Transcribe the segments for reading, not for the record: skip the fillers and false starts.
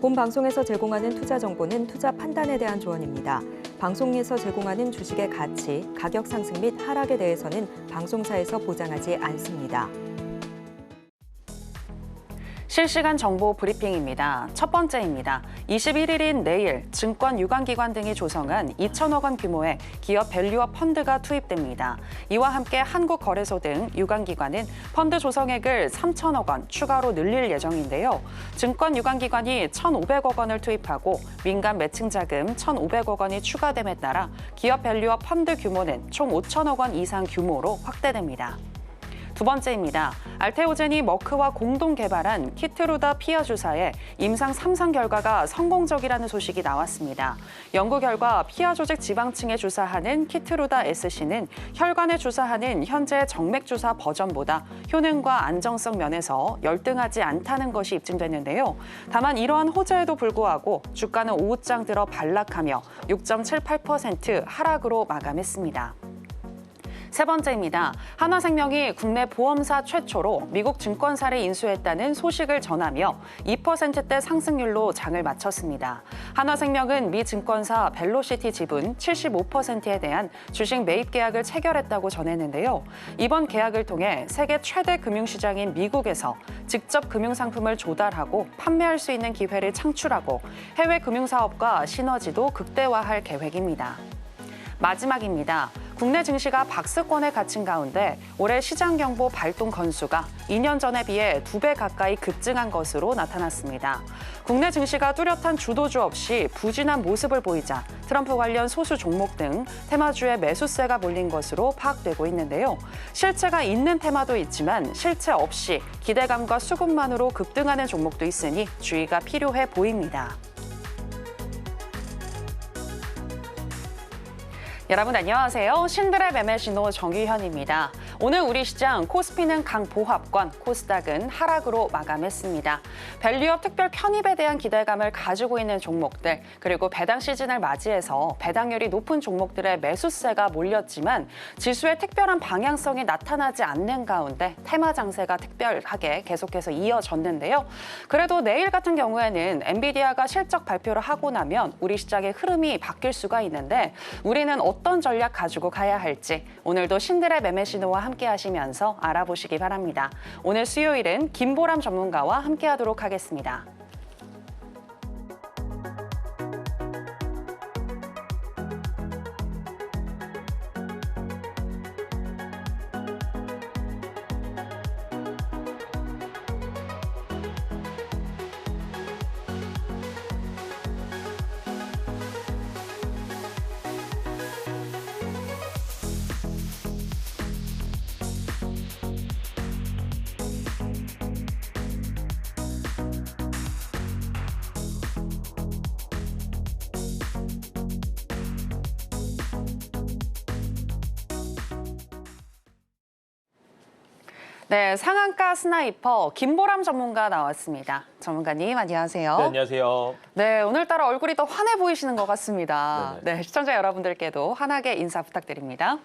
본 방송에서 제공하는 투자 정보는 투자 판단에 대한 조언입니다. 방송에서 제공하는 주식의 가치, 가격 상승 및 하락에 대해서는 방송사에서 보장하지 않습니다. 실시간 정보 브리핑입니다. 첫 번째입니다. 21일인 내일 증권 유관기관 등이 조성한 2천억 원 규모의 기업 밸류업 펀드가 투입됩니다. 이와 함께 한국거래소 등 유관기관은 펀드 조성액을 3천억 원 추가로 늘릴 예정인데요. 증권 유관기관이 1,500억 원을 투입하고 민간 매칭 자금 1,500억 원이 추가됨에 따라 기업 밸류업 펀드 규모는 총 5천억 원 이상 규모로 확대됩니다. 두 번째입니다. 알테오젠이 머크와 공동 개발한 키트루다 피아 주사의 임상 3상 결과가 성공적이라는 소식이 나왔습니다. 연구 결과 피아 조직 지방층에 주사하는 키트루다 SC는 혈관에 주사하는 현재 정맥 주사 버전보다 효능과 안정성 면에서 열등하지 않다는 것이 입증됐는데요. 다만 이러한 호재에도 불구하고 주가는 오후장 들어 반락하며 6.78% 하락으로 마감했습니다. 세 번째입니다. 하나생명이 국내 보험사 최초로 미국 증권사를 인수했다는 소식을 전하며 2%대 상승률로 장을 마쳤습니다. 하나생명은 미 증권사 벨로시티 지분 75%에 대한 주식 매입 계약을 체결했다고 전했는데요. 이번 계약을 통해 세계 최대 금융시장인 미국에서 직접 금융상품을 조달하고 판매할 수 있는 기회를 창출하고 해외 금융사업과 시너지도 극대화할 계획입니다. 마지막입니다. 국내 증시가 박스권에 갇힌 가운데 올해 시장경보 발동 건수가 2년 전에 비해 2배 가까이 급증한 것으로 나타났습니다. 국내 증시가 뚜렷한 주도주 없이 부진한 모습을 보이자 트럼프 관련 소수 종목 등 테마주에 매수세가 몰린 것으로 파악되고 있는데요. 실체가 있는 테마도 있지만 실체 없이 기대감과 수급만으로 급등하는 종목도 있으니 주의가 필요해 보입니다. 여러분 안녕하세요. 신들의 매매신호 정유현입니다. 오늘 우리 시장 코스피는 강보합권, 코스닥은 하락으로 마감했습니다. 밸류업 특별 편입에 대한 기대감을 가지고 있는 종목들, 그리고 배당 시즌을 맞이해서 배당률이 높은 종목들의 매수세가 몰렸지만 지수의 특별한 방향성이 나타나지 않는 가운데 테마 장세가 특별하게 계속해서 이어졌는데요. 그래도 내일 같은 경우에는 엔비디아가 실적 발표를 하고 나면 우리 시장의 흐름이 바뀔 수가 있는데 우리는 어떤 전략 가지고 가야 할지 오늘도 신들의 매매신호와 함께 하시면서 알아보시기 바랍니다. 오늘 수요일은 김보람 전문가와 함께 하도록 하겠습니다. 네, 상한가 스나이퍼 김보람 전문가 나왔습니다. 전문가님 안녕하세요. 네, 안녕하세요. 네, 오늘따라 얼굴이 더 환해 보이시는 것 같습니다. 네, 시청자 여러분들께도 환하게 인사 부탁드립니다.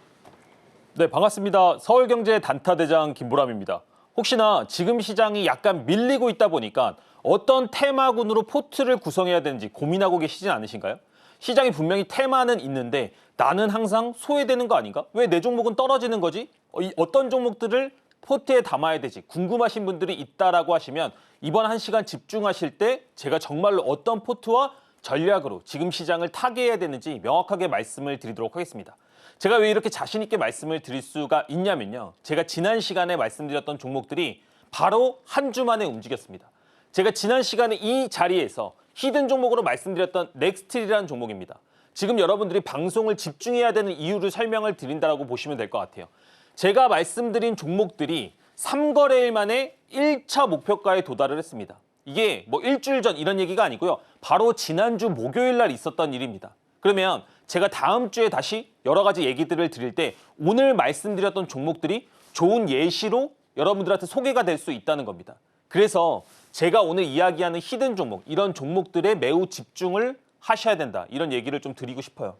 네, 반갑습니다. 서울경제 단타대장 김보람입니다. 혹시나 지금 시장이 약간 밀리고 있다 보니까 어떤 테마군으로 포트를 구성해야 되는지 고민하고 계시진 않으신가요? 시장이 분명히 테마는 있는데 나는 항상 소외되는 거 아닌가? 왜 내 종목은 떨어지는 거지? 어떤 종목들을 포트에 담아야 되지 궁금하신 분들이 있다라고 하시면 이번 1시간 집중하실 때 제가 정말로 어떤 포트와 전략으로 지금 시장을 타개해야 되는지 명확하게 말씀을 드리도록 하겠습니다. 제가 왜 이렇게 자신 있게 말씀을 드릴 수가 있냐면요. 제가 지난 시간에 말씀드렸던 종목들이 바로 한 주 만에 움직였습니다. 제가 지난 시간에 이 자리에서 히든 종목으로 말씀드렸던 넥스틸이라는 종목입니다. 지금 여러분들이 방송을 집중해야 되는 이유를 설명을 드린다고 보시면 될 것 같아요. 제가 말씀드린 종목들이 3거래일 만에 1차 목표가에 도달을 했습니다. 이게 뭐 일주일 전 이런 얘기가 아니고요. 바로 지난주 목요일 날 있었던 일입니다. 그러면 제가 다음 주에 다시 여러 가지 얘기들을 드릴 때 오늘 말씀드렸던 종목들이 좋은 예시로 여러분들한테 소개가 될 수 있다는 겁니다. 그래서 제가 오늘 이야기하는 히든 종목, 이런 종목들에 매우 집중을 하셔야 된다. 이런 얘기를 좀 드리고 싶어요.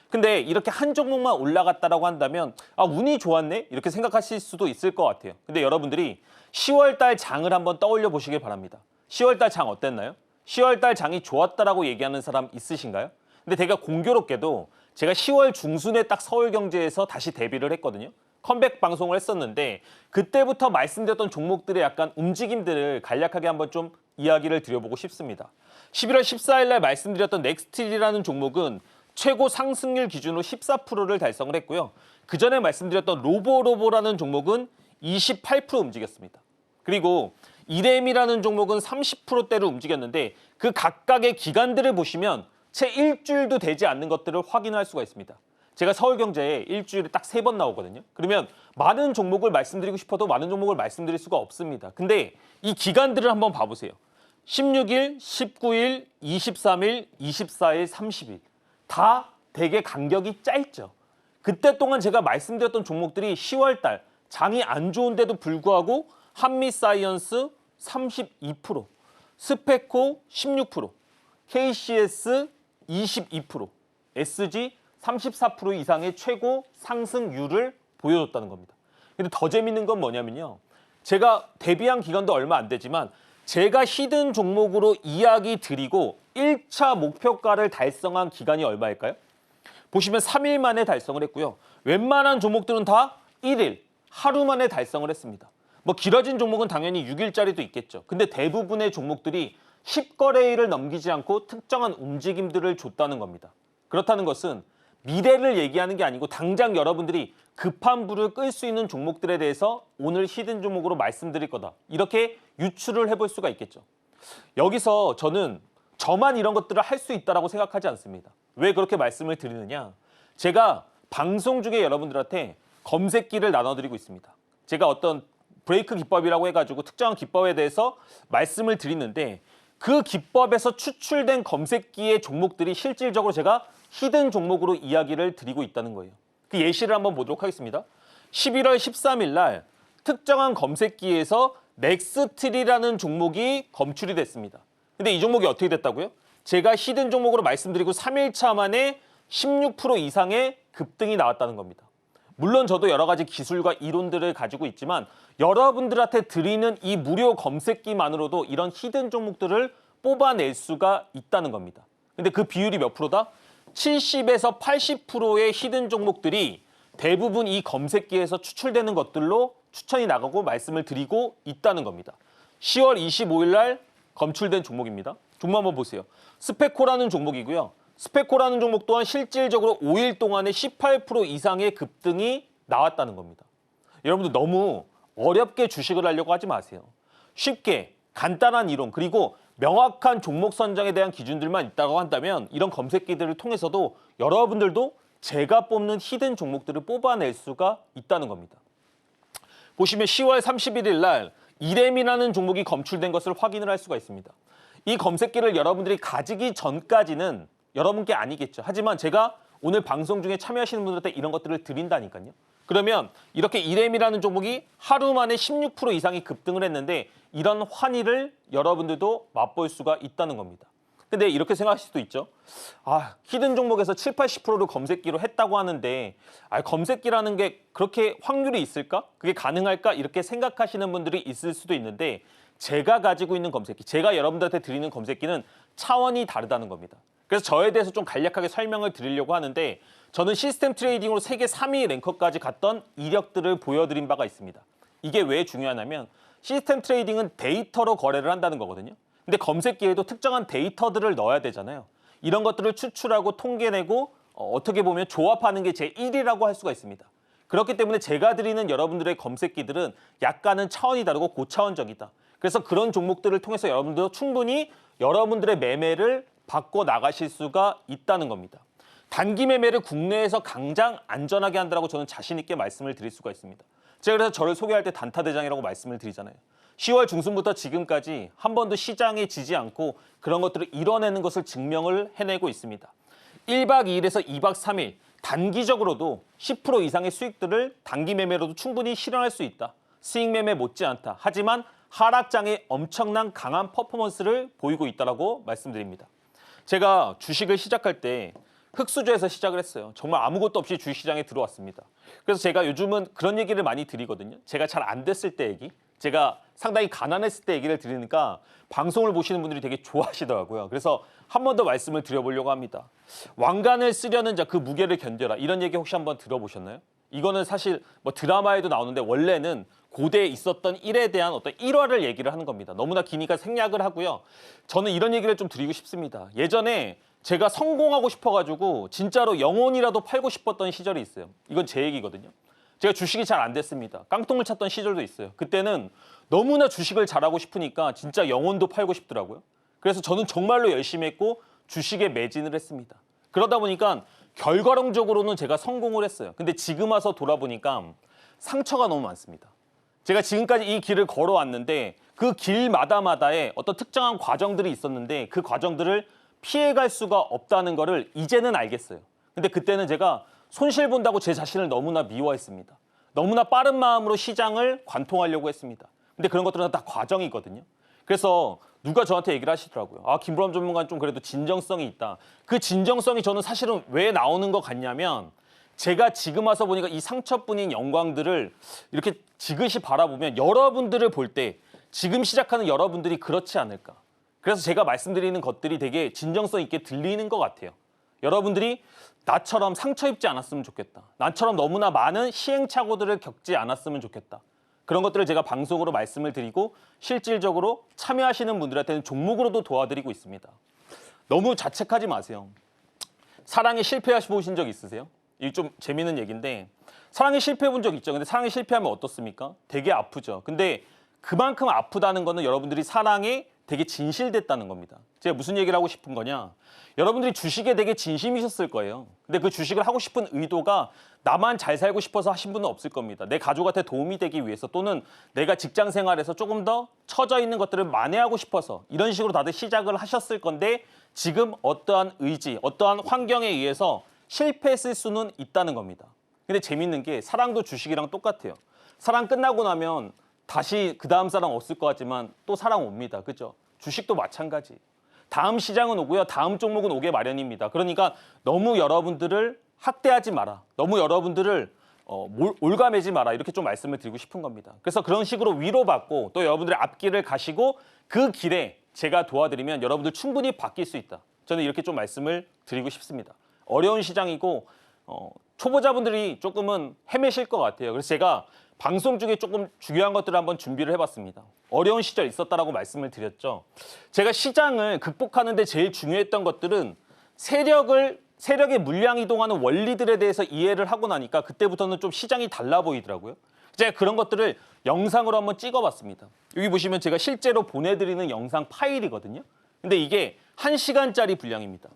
근데 이렇게 한 종목만 올라갔다라고 한다면 운이 좋았네? 이렇게 생각하실 수도 있을 것 같아요. 근데 여러분들이 10월 달 장을 한번 떠올려 보시길 바랍니다. 10월 달 장 어땠나요? 10월 달 장이 좋았다라고 얘기하는 사람 있으신가요? 근데 되게 공교롭게도 제가 10월 중순에 딱 서울경제에서 다시 데뷔를 했거든요. 컴백 방송을 했었는데 그때부터 말씀드렸던 종목들의 약간 움직임들을 간략하게 한번 좀 이야기를 드려보고 싶습니다. 11월 14일 날 말씀드렸던 넥스틸이라는 종목은 최고 상승률 기준으로 14%를 달성을 했고요. 그 전에 말씀드렸던 로보라는 종목은 28% 움직였습니다. 그리고 이렘이라는 종목은 30%대를 움직였는데 그 각각의 기간들을 보시면 채 일주일도 되지 않는 것들을 확인할 수가 있습니다. 제가 서울경제에 일주일에 딱 3번 나오거든요. 그러면 많은 종목을 말씀드리고 싶어도 많은 종목을 말씀드릴 수가 없습니다. 근데 이 기간들을 한번 봐보세요. 16일, 19일, 23일, 24일, 30일. 다 되게 간격이 짧죠. 그때 동안 제가 말씀드렸던 종목들이 10월 달 장이 안 좋은데도 불구하고 한미사이언스 32%, 스페코 16%, KCS 22%, SG 34% 이상의 최고 상승률을 보여줬다는 겁니다. 근데 더 재밌는 건 뭐냐면요. 제가 데뷔한 기간도 얼마 안 되지만 제가 히든 종목으로 이야기 드리고 1차 목표가를 달성한 기간이 얼마일까요? 보시면 3일 만에 달성을 했고요. 웬만한 종목들은 다 1일, 하루 만에 달성을 했습니다. 뭐 길어진 종목은 당연히 6일짜리도 있겠죠. 근데 대부분의 종목들이 10거래일을 넘기지 않고 특정한 움직임들을 줬다는 겁니다. 그렇다는 것은 미래를 얘기하는 게 아니고 당장 여러분들이 급한 불을 끌 수 있는 종목들에 대해서 오늘 히든 종목으로 말씀드릴 거다. 이렇게 유추를 해볼 수가 있겠죠. 여기서 저만 이런 것들을 할 수 있다고 생각하지 않습니다. 왜 그렇게 말씀을 드리느냐. 제가 방송 중에 여러분들한테 검색기를 나눠드리고 있습니다. 제가 어떤 브레이크 기법이라고 해가지고 특정한 기법에 대해서 말씀을 드리는데 그 기법에서 추출된 검색기의 종목들이 실질적으로 제가 히든 종목으로 이야기를 드리고 있다는 거예요. 그 예시를 한번 보도록 하겠습니다. 11월 13일 날 특정한 검색기에서 넥스틸이라는 종목이 검출이 됐습니다. 근데 이 종목이 어떻게 됐다고요? 제가 히든 종목으로 말씀드리고 3일차 만에 16% 이상의 급등이 나왔다는 겁니다. 물론 저도 여러 가지 기술과 이론들을 가지고 있지만 여러분들한테 드리는 이 무료 검색기만으로도 이런 히든 종목들을 뽑아낼 수가 있다는 겁니다. 근데 그 비율이 몇 프로다? 70에서 80%의 히든 종목들이 대부분 이 검색기에서 추출되는 것들로 추천이 나가고 말씀을 드리고 있다는 겁니다. 10월 25일 날 검출된 종목입니다. 종목 한번 보세요. 스페코라는 종목이고요. 스페코라는 종목 또한 실질적으로 5일 동안에 18% 이상의 급등이 나왔다는 겁니다. 여러분들 너무 어렵게 주식을 하려고 하지 마세요. 쉽게 간단한 이론 그리고 명확한 종목 선정에 대한 기준들만 있다고 한다면 이런 검색기들을 통해서도 여러분들도 제가 뽑는 히든 종목들을 뽑아낼 수가 있다는 겁니다. 보시면 10월 31일 날 이렘이라는 종목이 검출된 것을 확인을 할 수가 있습니다. 이 검색기를 여러분들이 가지기 전까지는 여러분께 아니겠죠. 하지만 제가 오늘 방송 중에 참여하시는 분들한테 이런 것들을 드린다니까요. 그러면 이렇게 이렘이라는 종목이 하루 만에 16% 이상이 급등을 했는데 이런 환희를 여러분들도 맛볼 수가 있다는 겁니다. 근데 이렇게 생각하실 수도 있죠. 히든 종목에서 7, 80%를 검색기로 했다고 하는데 검색기라는 게 그렇게 확률이 있을까? 그게 가능할까? 이렇게 생각하시는 분들이 있을 수도 있는데 제가 가지고 있는 검색기, 제가 여러분들한테 드리는 검색기는 차원이 다르다는 겁니다. 그래서 저에 대해서 좀 간략하게 설명을 드리려고 하는데 저는 시스템 트레이딩으로 세계 3위 랭커까지 갔던 이력들을 보여드린 바가 있습니다. 이게 왜 중요하냐면 시스템 트레이딩은 데이터로 거래를 한다는 거거든요. 근데 검색기에도 특정한 데이터들을 넣어야 되잖아요. 이런 것들을 추출하고 통계내고 어떻게 보면 조합하는 게 제1이라고 할 수가 있습니다. 그렇기 때문에 제가 드리는 여러분들의 검색기들은 약간은 차원이 다르고 고차원적이다. 그래서 그런 종목들을 통해서 여러분들도 충분히 여러분들의 매매를 바꿔 나가실 수가 있다는 겁니다. 단기 매매를 국내에서 가장 안전하게 한다고 저는 자신 있게 말씀을 드릴 수가 있습니다. 제가 그래서 저를 소개할 때 단타대장이라고 말씀을 드리잖아요. 10월 중순부터 지금까지 한 번도 시장에 지지 않고 그런 것들을 이뤄내는 것을 증명을 해내고 있습니다. 1박 2일에서 2박 3일 단기적으로도 10% 이상의 수익들을 단기 매매로도 충분히 실현할 수 있다. 수익 매매 못지않다. 하지만 하락장에 엄청난 강한 퍼포먼스를 보이고 있다고 말씀드립니다. 제가 주식을 시작할 때 흑수저에서 시작을 했어요. 정말 아무것도 없이 주식시장에 들어왔습니다. 그래서 제가 요즘은 그런 얘기를 많이 드리거든요. 제가 잘 안 됐을 때 얘기, 제가 상당히 가난했을 때 얘기를 드리니까 방송을 보시는 분들이 되게 좋아하시더라고요. 그래서 한 번 더 말씀을 드려보려고 합니다. 왕관을 쓰려는 자 그 무게를 견뎌라. 이런 얘기 혹시 한번 들어보셨나요? 이거는 사실 뭐 드라마에도 나오는데 원래는 고대에 있었던 일에 대한 어떤 일화를 얘기를 하는 겁니다. 너무나 기니까 생략을 하고요. 저는 이런 얘기를 좀 드리고 싶습니다. 예전에 제가 성공하고 싶어가지고 진짜로 영혼이라도 팔고 싶었던 시절이 있어요. 이건 제 얘기거든요. 제가 주식이 잘 안 됐습니다. 깡통을 찼던 시절도 있어요. 그때는 너무나 주식을 잘하고 싶으니까 진짜 영혼도 팔고 싶더라고요. 그래서 저는 정말로 열심히 했고 주식에 매진을 했습니다. 그러다 보니까 결과론적으로는 제가 성공을 했어요. 근데 지금 와서 돌아보니까 상처가 너무 많습니다. 제가 지금까지 이 길을 걸어왔는데 그 길마다마다에 어떤 특정한 과정들이 있었는데 그 과정들을 피해갈 수가 없다는 거를 이제는 알겠어요. 근데 그때는 제가 손실 본다고 제 자신을 너무나 미워했습니다. 너무나 빠른 마음으로 시장을 관통하려고 했습니다. 근데 그런 것들은 다 과정이거든요. 그래서 누가 저한테 얘기를 하시더라고요. 아, 김보람 전문가는 좀 그래도 진정성이 있다. 그 진정성이 저는 사실은 왜 나오는 것 같냐면 제가 지금 와서 보니까 이 상처뿐인 영광들을 이렇게 지그시 바라보면 여러분들을 볼 때 지금 시작하는 여러분들이 그렇지 않을까. 그래서 제가 말씀드리는 것들이 되게 진정성 있게 들리는 것 같아요. 여러분들이 나처럼 상처 입지 않았으면 좋겠다. 나처럼 너무나 많은 시행착오들을 겪지 않았으면 좋겠다. 그런 것들을 제가 방송으로 말씀을 드리고 실질적으로 참여하시는 분들한테는 종목으로도 도와드리고 있습니다. 너무 자책하지 마세요. 사랑에 실패하시 보신 적 있으세요? 이게 좀 재밌는 얘기인데 사랑에 실패해 본 적 있죠. 근데 사랑에 실패하면 어떻습니까? 되게 아프죠. 근데 그만큼 아프다는 거는 여러분들이 사랑에 되게 진실됐다는 겁니다. 제가 무슨 얘기를 하고 싶은 거냐? 여러분들이 주식에 되게 진심이셨을 거예요. 근데 그 주식을 하고 싶은 의도가 나만 잘 살고 싶어서 하신 분은 없을 겁니다. 내 가족한테 도움이 되기 위해서 또는 내가 직장 생활에서 조금 더 처져 있는 것들을 만회하고 싶어서 이런 식으로 다들 시작을 하셨을 건데 지금 어떠한 의지, 어떠한 환경에 의해서 실패했을 수는 있다는 겁니다. 근데 재밌는 게 사랑도 주식이랑 똑같아요. 사랑 끝나고 나면 다시 그 다음 사랑 없을 것 같지만 또 사랑 옵니다. 그죠? 주식도 마찬가지. 다음 시장은 오고요. 다음 종목은 오게 마련입니다. 그러니까 너무 여러분들을 학대하지 마라. 너무 여러분들을 올가매지 마라. 이렇게 좀 말씀을 드리고 싶은 겁니다. 그래서 그런 식으로 위로받고 또 여러분들의 앞길을 가시고 그 길에 제가 도와드리면 여러분들 충분히 바뀔 수 있다. 저는 이렇게 좀 말씀을 드리고 싶습니다. 어려운 시장이고 초보자분들이 조금은 헤매실 것 같아요. 그래서 제가 방송 중에 조금 중요한 것들을 한번 준비를 해봤습니다. 어려운 시절 있었다라고 말씀을 드렸죠. 제가 시장을 극복하는 데 제일 중요했던 것들은 세력의 물량 이동하는 원리들에 대해서 이해를 하고 나니까 그때부터는 좀 시장이 달라 보이더라고요. 제가 그런 것들을 영상으로 한번 찍어봤습니다. 여기 보시면 제가 실제로 보내드리는 영상 파일이거든요. 근데 이게 1시간짜리 분량입니다.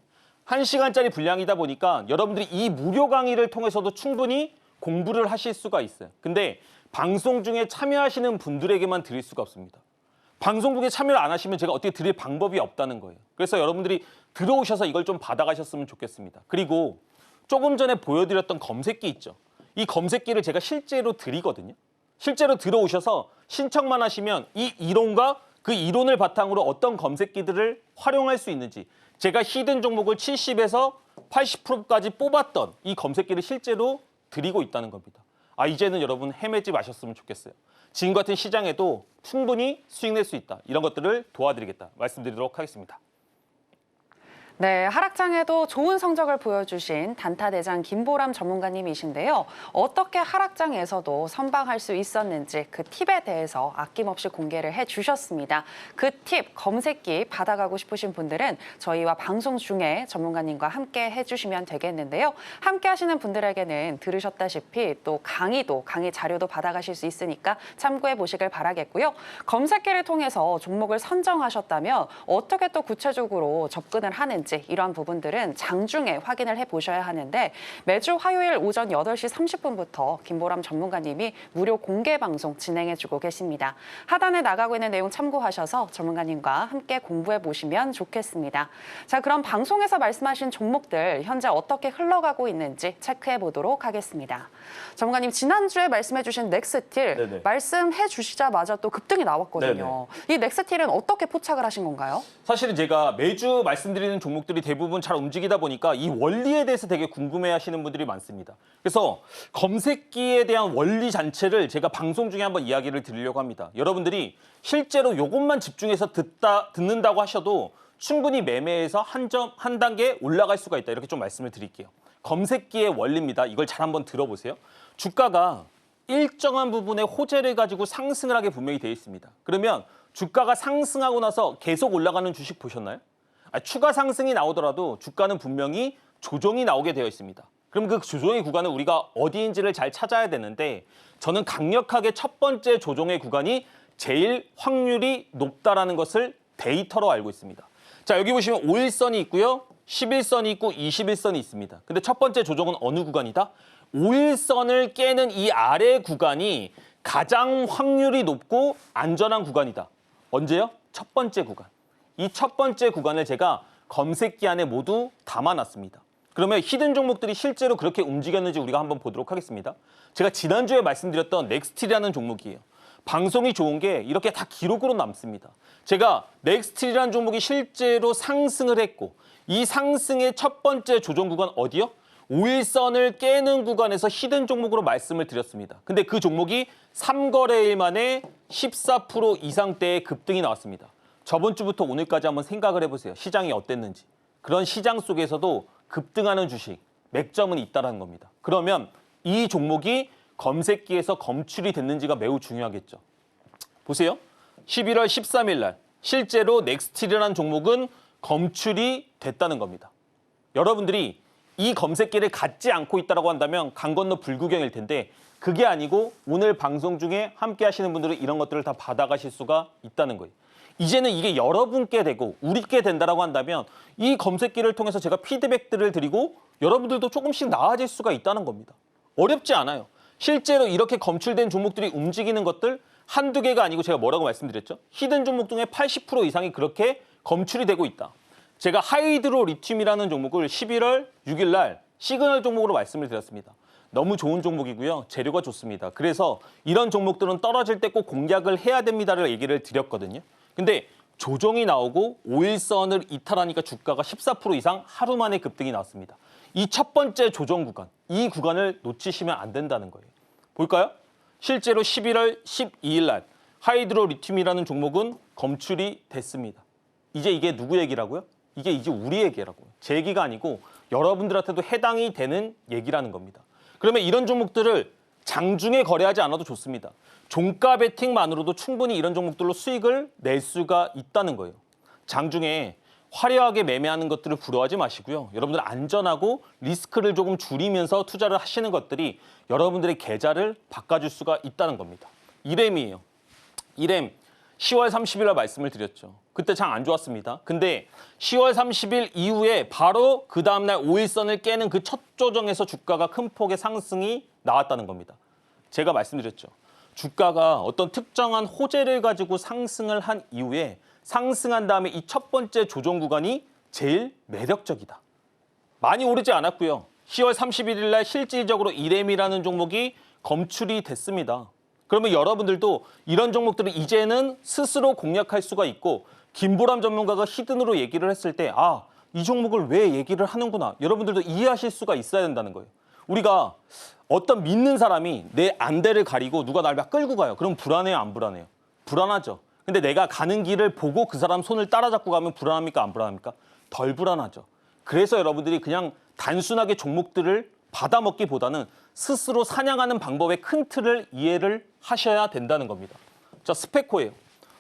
1시간짜리 분량이다 보니까 여러분들이 이 무료 강의를 통해서도 충분히 공부를 하실 수가 있어요. 근데 방송 중에 참여하시는 분들에게만 드릴 수가 없습니다. 방송 중에 참여를 안 하시면 제가 어떻게 드릴 방법이 없다는 거예요. 그래서 여러분들이 들어오셔서 이걸 좀 받아가셨으면 좋겠습니다. 그리고 조금 전에 보여드렸던 검색기 있죠. 이 검색기를 제가 실제로 드리거든요. 실제로 들어오셔서 신청만 하시면 이 이론과 그 이론을 바탕으로 어떤 검색기들을 활용할 수 있는지 제가 히든 종목을 70에서 80%까지 뽑았던 이 검색기를 실제로 드리고 있다는 겁니다. 이제는 여러분 헤매지 마셨으면 좋겠어요. 지금 같은 시장에도 충분히 수익 낼 수 있다. 이런 것들을 도와드리겠다. 말씀드리도록 하겠습니다. 네, 하락장에도 좋은 성적을 보여주신 단타대장 김보람 전문가님이신데요. 어떻게 하락장에서도 선방할 수 있었는지 그 팁에 대해서 아낌없이 공개를 해주셨습니다. 그 팁, 검색기 받아가고 싶으신 분들은 저희와 방송 중에 전문가님과 함께 해주시면 되겠는데요. 함께 하시는 분들에게는 들으셨다시피 또 강의 자료도 받아가실 수 있으니까 참고해 보시길 바라겠고요. 검색기를 통해서 종목을 선정하셨다면 어떻게 또 구체적으로 접근을 하는지 이러한 부분들은 장중에 확인을 해보셔야 하는데 매주 화요일 오전 8시 30분부터 김보람 전문가님이 무료 공개 방송 진행해주고 계십니다. 하단에 나가고 있는 내용 참고하셔서 전문가님과 함께 공부해보시면 좋겠습니다. 자, 그럼 방송에서 말씀하신 종목들 현재 어떻게 흘러가고 있는지 체크해보도록 하겠습니다. 전문가님, 지난주에 말씀해주신 넥스틸 말씀해주시자마자 또 급등이 나왔거든요. 이 넥스틸은 어떻게 포착을 하신 건가요? 사실은 제가 매주 말씀드리는 종목 종목들이 대부분 잘 움직이다 보니까 이 원리에 대해서 되게 궁금해하시는 분들이 많습니다. 그래서 검색기에 대한 원리 자체를 제가 방송 중에 한번 이야기를 드리려고 합니다. 여러분들이 실제로 이것만 집중해서 듣는다고 하셔도 충분히 매매에서 한 단계 올라갈 수가 있다. 이렇게 좀 말씀을 드릴게요. 검색기의 원리입니다. 이걸 잘 한번 들어보세요. 주가가 일정한 부분의 호재를 가지고 상승을 하게 분명히 되어 있습니다. 그러면 주가가 상승하고 나서 계속 올라가는 주식 보셨나요? 추가 상승이 나오더라도 주가는 분명히 조정이 나오게 되어 있습니다. 그럼 그 조정의 구간은 우리가 어디인지를 잘 찾아야 되는데 저는 강력하게 첫 번째 조정의 구간이 제일 확률이 높다라는 것을 데이터로 알고 있습니다. 자, 여기 보시면 5일선이 있고요. 11선이 있고 21선이 있습니다. 근데 첫 번째 조정은 어느 구간이다? 5일선을 깨는 이 아래 구간이 가장 확률이 높고 안전한 구간이다. 언제요? 첫 번째 구간. 이 첫 번째 구간을 제가 검색기 안에 모두 담아놨습니다. 그러면 히든 종목들이 실제로 그렇게 움직였는지 우리가 한번 보도록 하겠습니다. 제가 지난주에 말씀드렸던 넥스틸이라는 종목이에요. 방송이 좋은 게 이렇게 다 기록으로 남습니다. 제가 넥스틸이라는 종목이 실제로 상승을 했고 이 상승의 첫 번째 조정 구간 어디요? 5일선을 깨는 구간에서 히든 종목으로 말씀을 드렸습니다. 근데 그 종목이 3거래일 만에 14% 이상대의 급등이 나왔습니다. 저번 주부터 오늘까지 한번 생각을 해보세요. 시장이 어땠는지. 그런 시장 속에서도 급등하는 주식, 맥점은 있다는 겁니다. 그러면 이 종목이 검색기에서 검출이 됐는지가 매우 중요하겠죠. 보세요. 11월 13일 날 실제로 넥스틸이라는 종목은 검출이 됐다는 겁니다. 여러분들이 이 검색기를 갖지 않고 있다고 한다면 강 건너 불구경일 텐데 그게 아니고 오늘 방송 중에 함께 하시는 분들은 이런 것들을 다 받아가실 수가 있다는 거예요. 이제는 이게 여러분께 되고 우리께 된다라고 한다면 이 검색기를 통해서 제가 피드백들을 드리고 여러분들도 조금씩 나아질 수가 있다는 겁니다. 어렵지 않아요. 실제로 이렇게 검출된 종목들이 움직이는 것들 한두 개가 아니고 제가 뭐라고 말씀드렸죠? 히든 종목 중에 80% 이상이 그렇게 검출이 되고 있다. 제가 하이드로 리튬이라는 종목을 11월 6일 날 시그널 종목으로 말씀을 드렸습니다. 너무 좋은 종목이고요. 재료가 좋습니다. 그래서 이런 종목들은 떨어질 때 꼭 공략을 해야 됩니다를 얘기를 드렸거든요. 근데 조정이 나오고 5일선을 이탈하니까 주가가 14% 이상 하루 만에 급등이 나왔습니다. 이 첫 번째 조정 구간, 이 구간을 놓치시면 안 된다는 거예요. 볼까요? 실제로 11월 12일 날 하이드로 리튬이라는 종목은 검출이 됐습니다. 이제 이게 누구 얘기라고요? 이게 이제 우리 얘기라고요. 제 얘기가 아니고 여러분들한테도 해당이 되는 얘기라는 겁니다. 그러면 이런 종목들을 장중에 거래하지 않아도 좋습니다. 종가 베팅만으로도 충분히 이런 종목들로 수익을 낼 수가 있다는 거예요. 장중에 화려하게 매매하는 것들을 부러워하지 마시고요. 여러분들 안전하고 리스크를 조금 줄이면서 투자를 하시는 것들이 여러분들의 계좌를 바꿔줄 수가 있다는 겁니다. 이렘이에요. 이렘 10월 30일 날 말씀을 드렸죠. 그때 장 안 좋았습니다. 근데 10월 30일 이후에 바로 그 다음날 5일선을 깨는 그 첫 조정에서 주가가 큰 폭의 상승이 나왔다는 겁니다. 제가 말씀드렸죠. 주가가 어떤 특정한 호재를 가지고 상승을 한 이후에 상승한 다음에 이 첫 번째 조정 구간이 제일 매력적이다. 많이 오르지 않았고요. 10월 31일 날 실질적으로 이렘이라는 종목이 검출이 됐습니다. 그러면 여러분들도 이런 종목들을 이제는 스스로 공략할 수가 있고 김보람 전문가가 히든으로 얘기를 했을 때 아, 이 종목을 왜 얘기를 하는구나. 여러분들도 이해하실 수가 있어야 된다는 거예요. 우리가 어떤 믿는 사람이 내 안대를 가리고 누가 날 막 끌고 가요. 그럼 불안해요, 안 불안해요? 불안하죠. 근데 내가 가는 길을 보고 그 사람 손을 따라잡고 가면 불안합니까, 안 불안합니까? 덜 불안하죠. 그래서 여러분들이 그냥 단순하게 종목들을 받아먹기보다는 스스로 사냥하는 방법의 큰 틀을 이해를 하셔야 된다는 겁니다. 자, 스페코예요.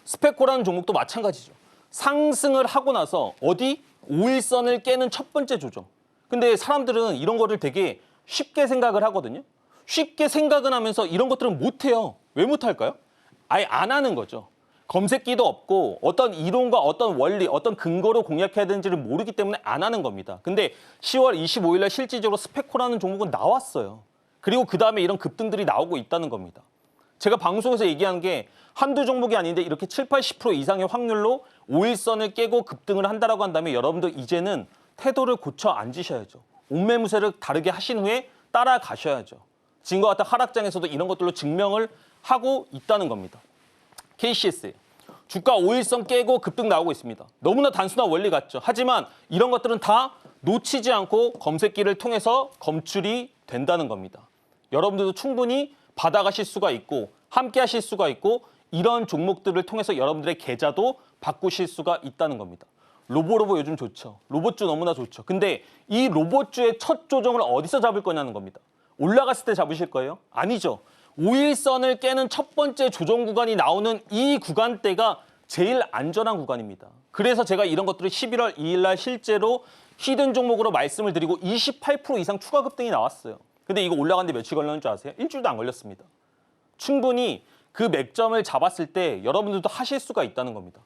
스페코라는 종목도 마찬가지죠. 상승을 하고 나서 어디? 5일선을 깨는 첫 번째 조정. 근데 사람들은 이런 거를 되게 쉽게 생각을 하거든요. 쉽게 생각은 하면서 이런 것들은 못해요. 왜 못할까요? 아예 안 하는 거죠. 검색기도 없고 어떤 이론과 어떤 원리, 어떤 근거로 공략해야 되는지를 모르기 때문에 안 하는 겁니다. 근데 10월 25일 날 실질적으로 스페코라는 종목은 나왔어요. 그리고 그 다음에 이런 급등들이 나오고 있다는 겁니다. 제가 방송에서 얘기한 게 한두 종목이 아닌데 이렇게 7, 80% 이상의 확률로 5일선을 깨고 급등을 한다라고 한다면 여러분들 이제는 태도를 고쳐 앉으셔야죠. 옷매무새를 다르게 하신 후에 따라가셔야죠. 지금과 같은 하락장에서도 이런 것들로 증명을 하고 있다는 겁니다. KCS예요. 주가 5일선 깨고 급등 나오고 있습니다. 너무나 단순한 원리 같죠. 하지만 이런 것들은 다 놓치지 않고 검색기를 통해서 검출이 된다는 겁니다. 여러분들도 충분히 받아가실 수가 있고 함께 하실 수가 있고 이런 종목들을 통해서 여러분들의 계좌도 바꾸실 수가 있다는 겁니다. 로보로보 요즘 좋죠. 로봇주 너무나 좋죠. 근데 이 로봇주의 첫 조정을 어디서 잡을 거냐는 겁니다. 올라갔을 때 잡으실 거예요? 아니죠. 5일선을 깨는 첫 번째 조정 구간이 나오는 이 구간대가 제일 안전한 구간입니다. 그래서 제가 이런 것들을 11월 2일 날 실제로 히든 종목으로 말씀을 드리고 28% 이상 추가 급등이 나왔어요. 근데 이거 올라갔는데 며칠 걸렸는 줄 아세요? 일주일도 안 걸렸습니다. 충분히 그 맥점을 잡았을 때 여러분들도 하실 수가 있다는 겁니다.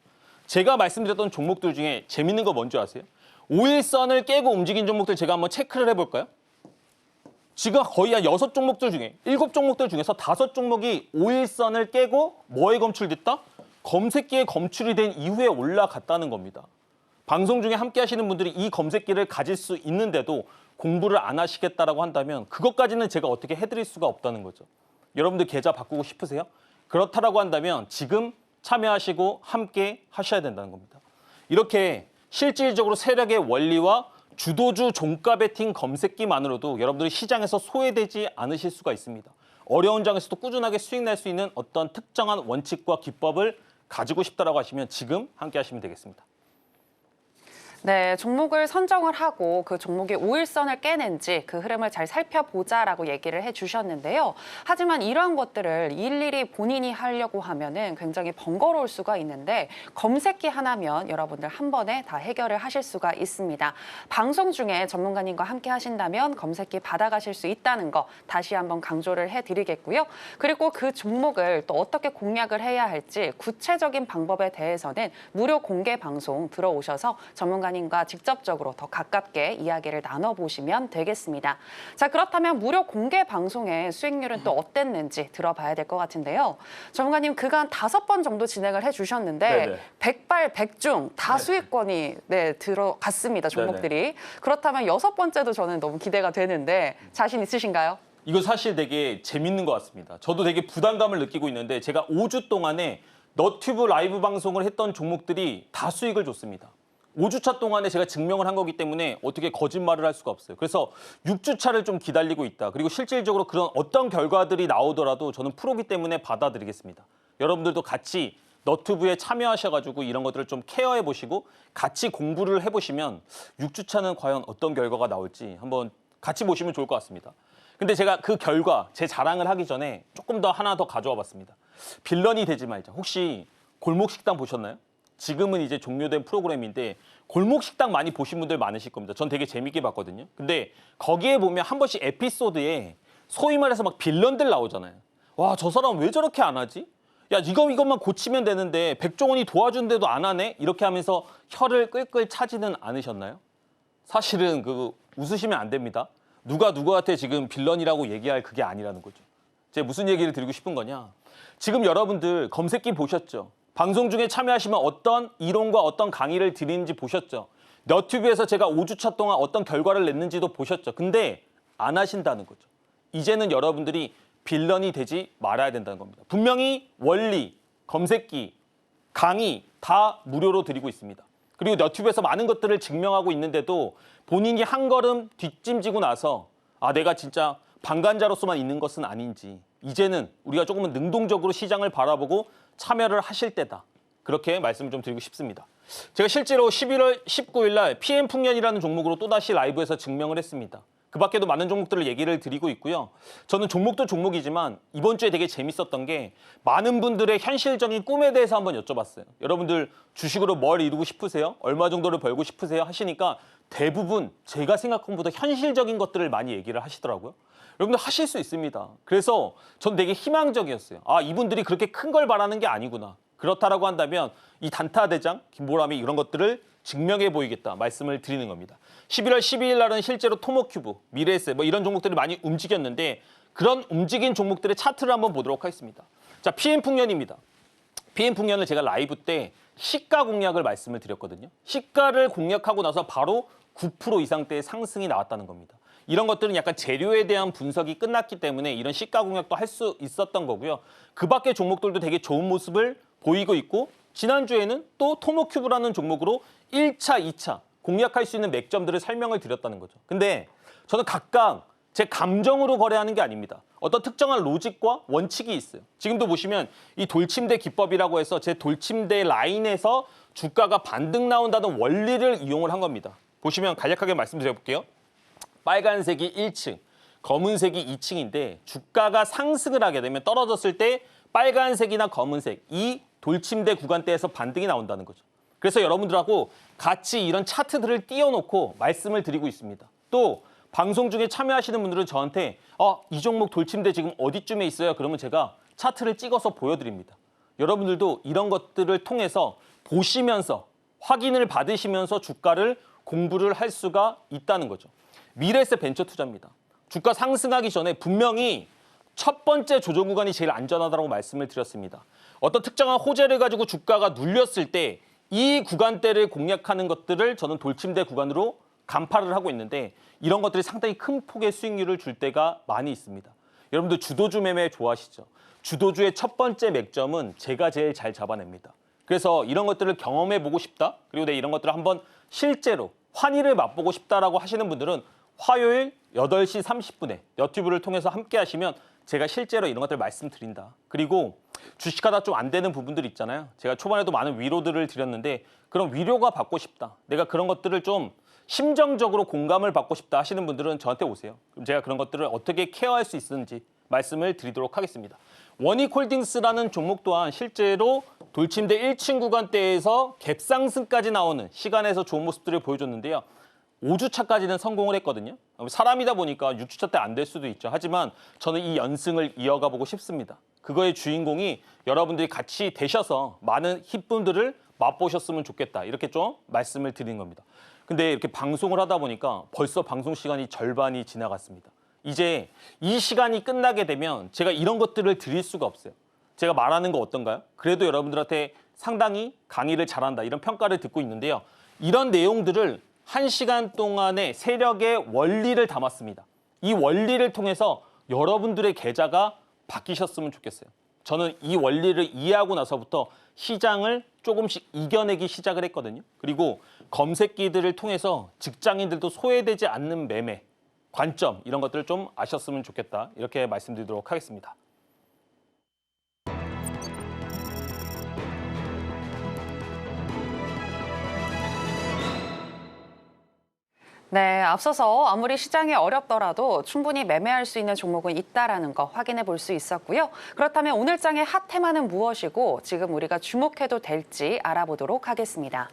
제가 말씀드렸던 종목들 중에 재밌는 거 뭔지 아세요? 5일선을 깨고 움직인 종목들 제가 한번 체크를 해볼까요? 지금 거의 한 6종목들 중에 7종목들 중에서 5종목이 5일선을 깨고 뭐에 검출됐다? 검색기에 검출이 된 이후에 올라갔다는 겁니다. 방송 중에 함께 하시는 분들이 이 검색기를 가질 수 있는데도 공부를 안 하시겠다라고 한다면 그것까지는 제가 어떻게 해드릴 수가 없다는 거죠. 여러분들 계좌 바꾸고 싶으세요? 그렇다라고 한다면 지금 참여하시고 함께 하셔야 된다는 겁니다. 이렇게 실질적으로 세력의 원리와 주도주 종가 베팅 검색기만으로도 여러분들이 시장에서 소외되지 않으실 수가 있습니다. 어려운 장에서도 꾸준하게 수익 낼 수 있는 어떤 특정한 원칙과 기법을 가지고 싶다라고 하시면 지금 함께 하시면 되겠습니다. 네, 종목을 선정을 하고 그 종목의 5일선을 깨는지 그 흐름을 잘 살펴보자라고 얘기를 해주셨는데요. 하지만 이러한 것들을 일일이 본인이 하려고 하면은 굉장히 번거로울 수가 있는데 검색기 하나면 여러분들 한 번에 다 해결을 하실 수가 있습니다. 방송 중에 전문가님과 함께 하신다면 검색기 받아가실 수 있다는 거 다시 한번 강조를 해드리겠고요. 그리고 그 종목을 또 어떻게 공략을 해야 할지 구체적인 방법에 대해서는 무료 공개 방송 들어오셔서 전문가님과 직접적으로 더 가깝게 이야기를 나눠보시면 되겠습니다. 자, 그렇다면 무료 공개 방송의 수익률은 또 어땠는지 들어봐야 될 것 같은데요. 전문가님 그간 5번 정도 진행을 해주셨는데 네네. 백발백중 다 수익권이 들어갔습니다. 종목들이. 네네. 그렇다면 6번째도 저는 너무 기대가 되는데 자신 있으신가요? 이거 사실 되게 재밌는 것 같습니다. 저도 되게 부담감을 느끼고 있는데 제가 5주 동안에 너튜브 라이브 방송을 했던 종목들이 다 수익을 줬습니다. 5주차 동안에 제가 증명을 한 거기 때문에 어떻게 거짓말을 할 수가 없어요. 그래서 6주차를 좀 기다리고 있다. 그리고 실질적으로 그런 어떤 결과들이 나오더라도 저는 프로기 때문에 받아들이겠습니다. 여러분들도 같이 너튜브에 참여하셔가지고 이런 것들을 좀 케어해 보시고 같이 공부를 해보시면 6주차는 과연 어떤 결과가 나올지 한번 같이 보시면 좋을 것 같습니다. 근데 제가 그 결과, 제 자랑을 하기 전에 조금 더 하나 더 가져와 봤습니다. 빌런이 되지 말자. 혹시 골목식당 보셨나요? 지금은 이제 종료된 프로그램인데 골목식당 많이 보신 분들 많으실 겁니다. 전 되게 재밌게 봤거든요. 근데 거기에 보면 한 번씩 에피소드에 소위 말해서 막 빌런들 나오잖아요. 와, 저 사람 왜 저렇게 안 하지? 야, 이것만 고치면 되는데 백종원이 도와준데도 안 하네? 이렇게 하면서 혀를 끌끌 차지는 않으셨나요? 사실은 웃으시면 안 됩니다. 누가 누구한테 지금 빌런이라고 얘기할 그게 아니라는 거죠. 제가 무슨 얘기를 드리고 싶은 거냐? 지금 여러분들 검색기 보셨죠? 방송 중에 참여하시면 어떤 이론과 어떤 강의를 드리는지 보셨죠? 너튜브에서 제가 5주차 동안 어떤 결과를 냈는지도 보셨죠? 근데 안 하신다는 거죠. 이제는 여러분들이 빌런이 되지 말아야 된다는 겁니다. 분명히 원리, 검색기, 강의 다 무료로 드리고 있습니다. 그리고 너튜브에서 많은 것들을 증명하고 있는데도 본인이 한 걸음 뒷짐지고 나서 내가 진짜 방관자로서만 있는 것은 아닌지 이제는 우리가 조금은 능동적으로 시장을 바라보고 참여를 하실 때다. 그렇게 말씀을 좀 드리고 싶습니다. 제가 실제로 11월 19일 날 PM풍년이라는 종목으로 또다시 라이브에서 증명을 했습니다. 그 밖에도 많은 종목들을 얘기를 드리고 있고요. 저는 종목도 종목이지만 이번 주에 되게 재밌었던 게 많은 분들의 현실적인 꿈에 대해서 한번 여쭤봤어요. 여러분들 주식으로 뭘 이루고 싶으세요? 얼마 정도를 벌고 싶으세요? 하시니까 대부분 제가 생각한 것보다 현실적인 것들을 많이 얘기를 하시더라고요. 여러분들 하실 수 있습니다. 그래서 전 되게 희망적이었어요. 이분들이 그렇게 큰 걸 바라는 게 아니구나. 그렇다라고 한다면 이 단타대장, 김보람이 이런 것들을 증명해 보이겠다 말씀을 드리는 겁니다. 11월 12일 날은 실제로 토모큐브, 미래에셋 이런 종목들이 많이 움직였는데 그런 움직인 종목들의 차트를 한번 보도록 하겠습니다. 자, PM풍년입니다. PM풍년을 제가 라이브 때 시가 공략을 말씀을 드렸거든요. 시가를 공략하고 나서 바로 9% 이상대의 상승이 나왔다는 겁니다. 이런 것들은 약간 재료에 대한 분석이 끝났기 때문에 이런 시가 공략도 할 수 있었던 거고요. 그 밖의 종목들도 되게 좋은 모습을 보이고 있고 지난주에는 또 토모큐브라는 종목으로 1차, 2차 공략할 수 있는 맥점들을 설명을 드렸다는 거죠. 근데 저는 각각 제 감정으로 거래하는 게 아닙니다. 어떤 특정한 로직과 원칙이 있어요. 지금도 보시면 이 돌침대 기법이라고 해서 제 돌침대 라인에서 주가가 반등 나온다는 원리를 이용을 한 겁니다. 보시면 간략하게 말씀드려볼게요. 빨간색이 1층, 검은색이 2층인데 주가가 상승을 하게 되면 떨어졌을 때 빨간색이나 검은색, 이 돌침대 구간대에서 반등이 나온다는 거죠. 그래서 여러분들하고 같이 이런 차트들을 띄워놓고 말씀을 드리고 있습니다. 또 방송 중에 참여하시는 분들은 저한테 이 종목 돌침대 지금 어디쯤에 있어요? 그러면 제가 차트를 찍어서 보여드립니다. 여러분들도 이런 것들을 통해서 보시면서 확인을 받으시면서 주가를 공부를 할 수가 있다는 거죠. 미래세 벤처 투자입니다. 주가 상승하기 전에 분명히 첫 번째 조정 구간이 제일 안전하다고 말씀을 드렸습니다. 어떤 특정한 호재를 가지고 주가가 눌렸을 때 이 구간대를 공략하는 것들을 저는 돌침대 구간으로 간파를 하고 있는데 이런 것들이 상당히 큰 폭의 수익률을 줄 때가 많이 있습니다. 여러분들 주도주 매매 좋아하시죠? 주도주의 첫 번째 맥점은 제가 제일 잘 잡아냅니다. 그래서 이런 것들을 경험해보고 싶다. 그리고 내 이런 것들을 한번 실제로 환희를 맛보고 싶다라고 하시는 분들은 화요일 8시 30분에 너튜브를 통해서 함께 하시면 제가 실제로 이런 것들 말씀드린다. 그리고 주식하다 좀 안 되는 부분들 있잖아요. 제가 초반에도 많은 위로들을 드렸는데 그런 위로가 받고 싶다. 내가 그런 것들을 좀 심정적으로 공감을 받고 싶다 하시는 분들은 저한테 오세요. 그럼 제가 그런 것들을 어떻게 케어할 수 있는지 말씀을 드리도록 하겠습니다. 원익홀딩스라는 종목 또한 실제로 돌침대 1층 구간대에서 갭상승까지 나오는 시간에서 좋은 모습들을 보여줬는데요. 5주차까지는 성공을 했거든요. 사람이다 보니까 6주차 때 안 될 수도 있죠. 하지만 저는 이 연승을 이어가 보고 싶습니다. 그거의 주인공이 여러분들이 같이 되셔서 많은 힙분들을 맛보셨으면 좋겠다. 이렇게 좀 말씀을 드리는 겁니다. 근데 이렇게 방송을 하다 보니까 벌써 방송 시간이 절반이 지나갔습니다. 이제 이 시간이 끝나게 되면 제가 이런 것들을 드릴 수가 없어요. 제가 말하는 거 어떤가요? 그래도 여러분들한테 상당히 강의를 잘한다. 이런 평가를 듣고 있는데요. 이런 내용들을 1시간 동안의 세력의 원리를 담았습니다. 이 원리를 통해서 여러분들의 계좌가 바뀌셨으면 좋겠어요. 저는 이 원리를 이해하고 나서부터 시장을 조금씩 이겨내기 시작을 했거든요. 그리고 검색기들을 통해서 직장인들도 소외되지 않는 매매, 관점 이런 것들을 좀 아셨으면 좋겠다. 이렇게 말씀드리도록 하겠습니다. 네, 앞서서 아무리 시장이 어렵더라도 충분히 매매할 수 있는 종목은 있다라는 거 확인해 볼 수 있었고요. 그렇다면 오늘 장의 핫 테마는 무엇이고 지금 우리가 주목해도 될지 알아보도록 하겠습니다.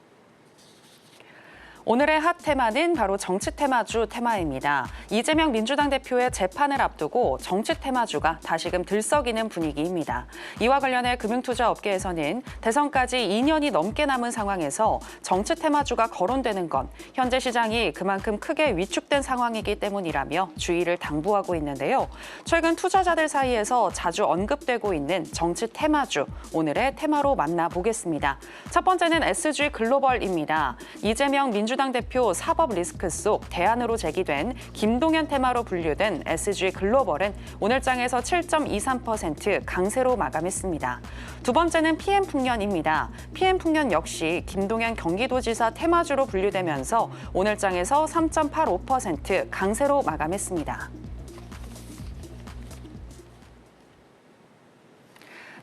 오늘의 핫 테마는 바로 정치 테마주 테마입니다. 이재명 민주당 대표의 재판을 앞두고 정치 테마주가 다시금 들썩이는 분위기입니다. 이와 관련해 금융투자 업계에서는 대선까지 2년이 넘게 남은 상황에서 정치 테마주가 거론되는 건 현재 시장이 그만큼 크게 위축된 상황이기 때문이라며 주의를 당부하고 있는데요. 최근 투자자들 사이에서 자주 언급되고 있는 정치 테마주, 오늘의 테마로 만나보겠습니다. 첫 번째는 SG 글로벌입니다. 이재명 민주당 대표 사법 리스크 속 대안으로 제기된 김동연 테마로 분류된 SG 글로벌은 오늘 장에서 7.23% 강세로 마감했습니다. 두 번째는 PM풍년입니다. PM풍년 역시 김동연 경기도지사 테마주로 분류되면서 오늘 장에서 3.85% 강세로 마감했습니다.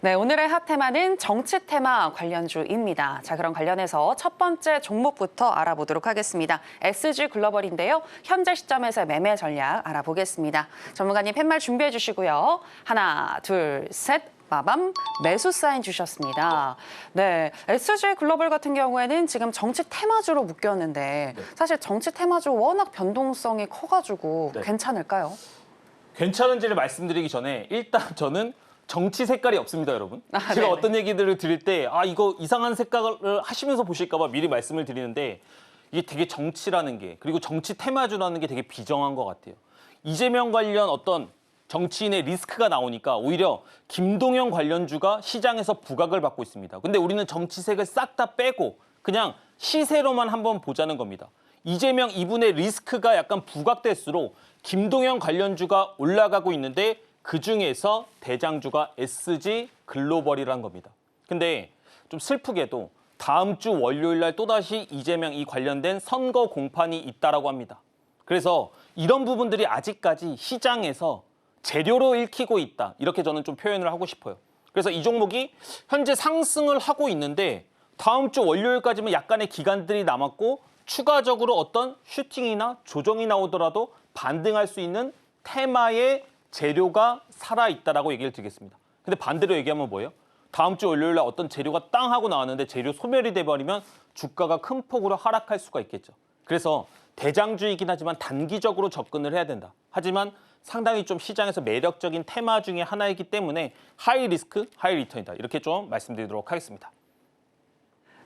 네, 오늘의 핫 테마는 정치 테마 관련주입니다. 자, 그럼 관련해서 첫 번째 종목부터 알아보도록 하겠습니다. SG 글로벌인데요. 현재 시점에서의 매매 전략 알아보겠습니다. 전문가님 팻말 준비해 주시고요. 하나, 둘, 셋. 빠밤 매수 사인 주셨습니다. 네, SG 글로벌 같은 경우에는 지금 정치 테마주로 묶였는데 사실 정치 테마주 워낙 변동성이 커가지고 괜찮을까요? 괜찮은지를 말씀드리기 전에 일단 저는 정치 색깔이 없습니다, 여러분. 제가 네네. 어떤 얘기들을 드릴 때 이거 이상한 색깔을 하시면서 보실까 봐 미리 말씀을 드리는데 이게 되게 정치라는 게 그리고 정치 테마주라는 게 되게 비정한 것 같아요. 이재명 관련 어떤 정치인의 리스크가 나오니까 오히려 김동연 관련주가 시장에서 부각을 받고 있습니다. 근데 우리는 정치색을 싹 다 빼고 그냥 시세로만 한번 보자는 겁니다. 이재명 이분의 리스크가 약간 부각될수록 김동연 관련주가 올라가고 있는데 그중에서 대장주가 SG 글로벌이라는 겁니다. 근데 좀 슬프게도 다음 주 월요일 날 또다시 이재명 이 관련된 선거 공판이 있다라고 합니다. 그래서 이런 부분들이 아직까지 시장에서 재료로 읽히고 있다. 이렇게 저는 좀 표현을 하고 싶어요. 그래서 이 종목이 현재 상승을 하고 있는데 다음 주 월요일까지만 약간의 기간들이 남았고 추가적으로 어떤 슈팅이나 조정이 나오더라도 반등할 수 있는 테마의 재료가 살아있다라고 얘기를 드리겠습니다. 근데 반대로 얘기하면 뭐예요? 다음 주 월요일 날 어떤 재료가 땅 하고 나왔는데 재료 소멸이 돼버리면 주가가 큰 폭으로 하락할 수가 있겠죠. 그래서 대장주이긴 하지만 단기적으로 접근을 해야 된다. 하지만 상당히 좀 시장에서 매력적인 테마 중에 하나이기 때문에 하이 리스크, 하이 리턴이다. 이렇게 좀 말씀드리도록 하겠습니다.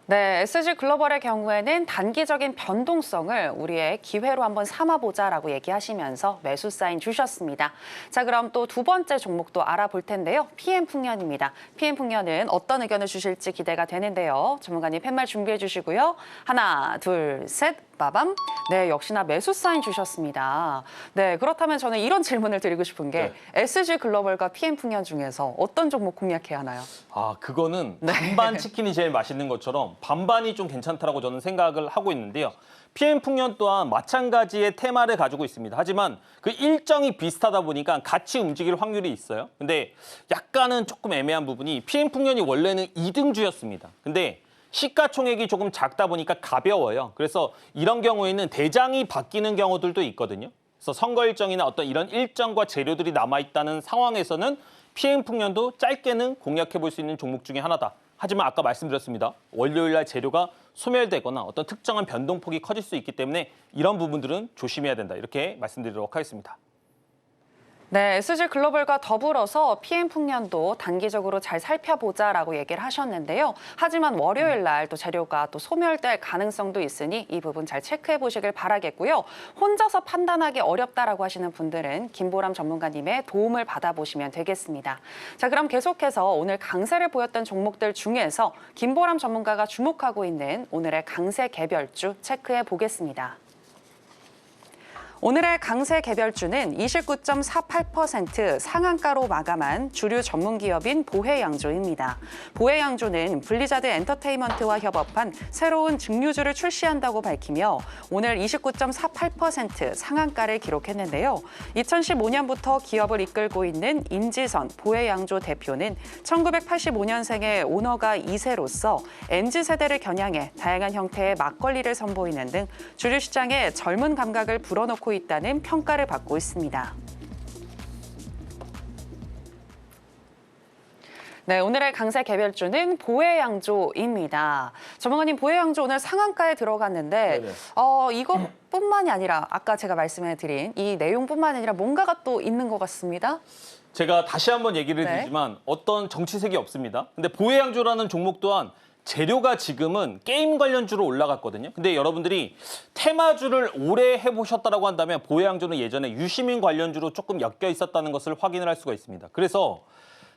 네, SG글로벌의 경우에는 단기적인 변동성을 우리의 기회로 한번 삼아보자라고 얘기하시면서 매수 사인 주셨습니다. 자, 그럼 또 두 번째 종목도 알아볼 텐데요. PM풍년입니다. PM풍년은 어떤 의견을 주실지 기대가 되는데요. 전문가님 팻말 준비해 주시고요. 하나, 둘, 셋. 빠밤. 네, 역시나 매수 사인 주셨습니다. 네, 그렇다면 저는 이런 질문을 드리고 싶은 게 SG글로벌과 PM풍년 중에서 어떤 종목 공략해야 하나요? 아, 그거는 반반 치킨이 제일 맛있는 것처럼 반반이 좀 괜찮다라고 저는 생각을 하고 있는데요. PM풍년 또한 마찬가지의 테마를 가지고 있습니다. 하지만 그 일정이 비슷하다 보니까 같이 움직일 확률이 있어요. 근데 약간은 조금 애매한 부분이 PM풍년이 원래는 2등주였습니다. 근데 시가총액이 조금 작다 보니까 가벼워요. 그래서 이런 경우에는 대장이 바뀌는 경우들도 있거든요. 그래서 선거 일정이나 어떤 이런 일정과 재료들이 남아있다는 상황에서는 PM풍년도 짧게는 공략해 볼 수 있는 종목 중에 하나다. 하지만 아까 말씀드렸습니다. 월요일 날 재료가 소멸되거나 어떤 특정한 변동폭이 커질 수 있기 때문에 이런 부분들은 조심해야 된다. 이렇게 말씀드리도록 하겠습니다. 네, SG글로벌과 더불어서 PM풍년도 단기적으로 잘 살펴보자라고 얘기를 하셨는데요. 하지만 월요일 날 또 재료가 또 소멸될 가능성도 있으니 이 부분 잘 체크해 보시길 바라겠고요. 혼자서 판단하기 어렵다라고 하시는 분들은 김보람 전문가님의 도움을 받아보시면 되겠습니다. 자, 그럼 계속해서 오늘 강세를 보였던 종목들 중에서 김보람 전문가가 주목하고 있는 오늘의 강세 개별주 체크해 보겠습니다. 오늘의 강세 개별주는 29.48% 상한가로 마감한 주류 전문기업인 보혜양조입니다. 보혜양조는 블리자드 엔터테인먼트와 협업한 새로운 증류주를 출시한다고 밝히며 오늘 29.48% 상한가를 기록했는데요. 2015년부터 기업을 이끌고 있는 임지선 보혜양조 대표는 1985년생의 오너가 2세로서 MZ세대를 겨냥해 다양한 형태의 막걸리를 선보이는 등 주류 시장에 젊은 감각을 불어넣고 있다는 평가를 받고 있습니다. 네, 오늘의 강세 개별주는 보혜양조입니다. 전문가님, 보혜양조 오늘 상한가에 들어갔는데 이것뿐만이 아니라 아까 제가 말씀해드린 이 내용뿐만 아니라 뭔가가 또 있는 것 같습니다. 제가 다시 한번 얘기를 드리지만 어떤 정치색이 없습니다. 근데 보혜양조라는 종목 또한 재료가 지금은 게임 관련주로 올라갔거든요. 근데 여러분들이 테마주를 오래 해보셨다고 한다면 보혜양조는 예전에 유시민 관련주로 조금 엮여 있었다는 것을 확인을 할 수가 있습니다. 그래서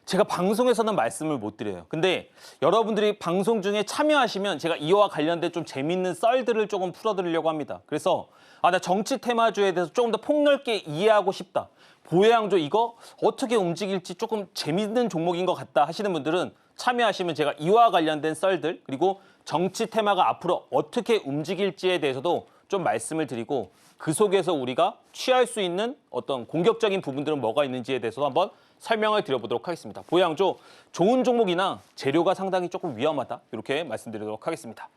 제가 방송에서는 말씀을 못 드려요. 근데 여러분들이 방송 중에 참여하시면 제가 이와 관련된 좀 재밌는 썰들을 조금 풀어드리려고 합니다. 그래서 나 정치 테마주에 대해서 조금 더 폭넓게 이해하고 싶다. 보혜양조 이거 어떻게 움직일지 조금 재밌는 종목인 것 같다 하시는 분들은 참여하시면 제가 이와 관련된 썰들 그리고 정치 테마가 앞으로 어떻게 움직일지에 대해서도 좀 말씀을 드리고 그 속에서 우리가 취할 수 있는 어떤 공격적인 부분들은 뭐가 있는지에 대해서도 한번 설명을 드려보도록 하겠습니다. 보혜양조 좋은 종목이나 재료가 상당히 조금 위험하다 이렇게 말씀드리도록 하겠습니다.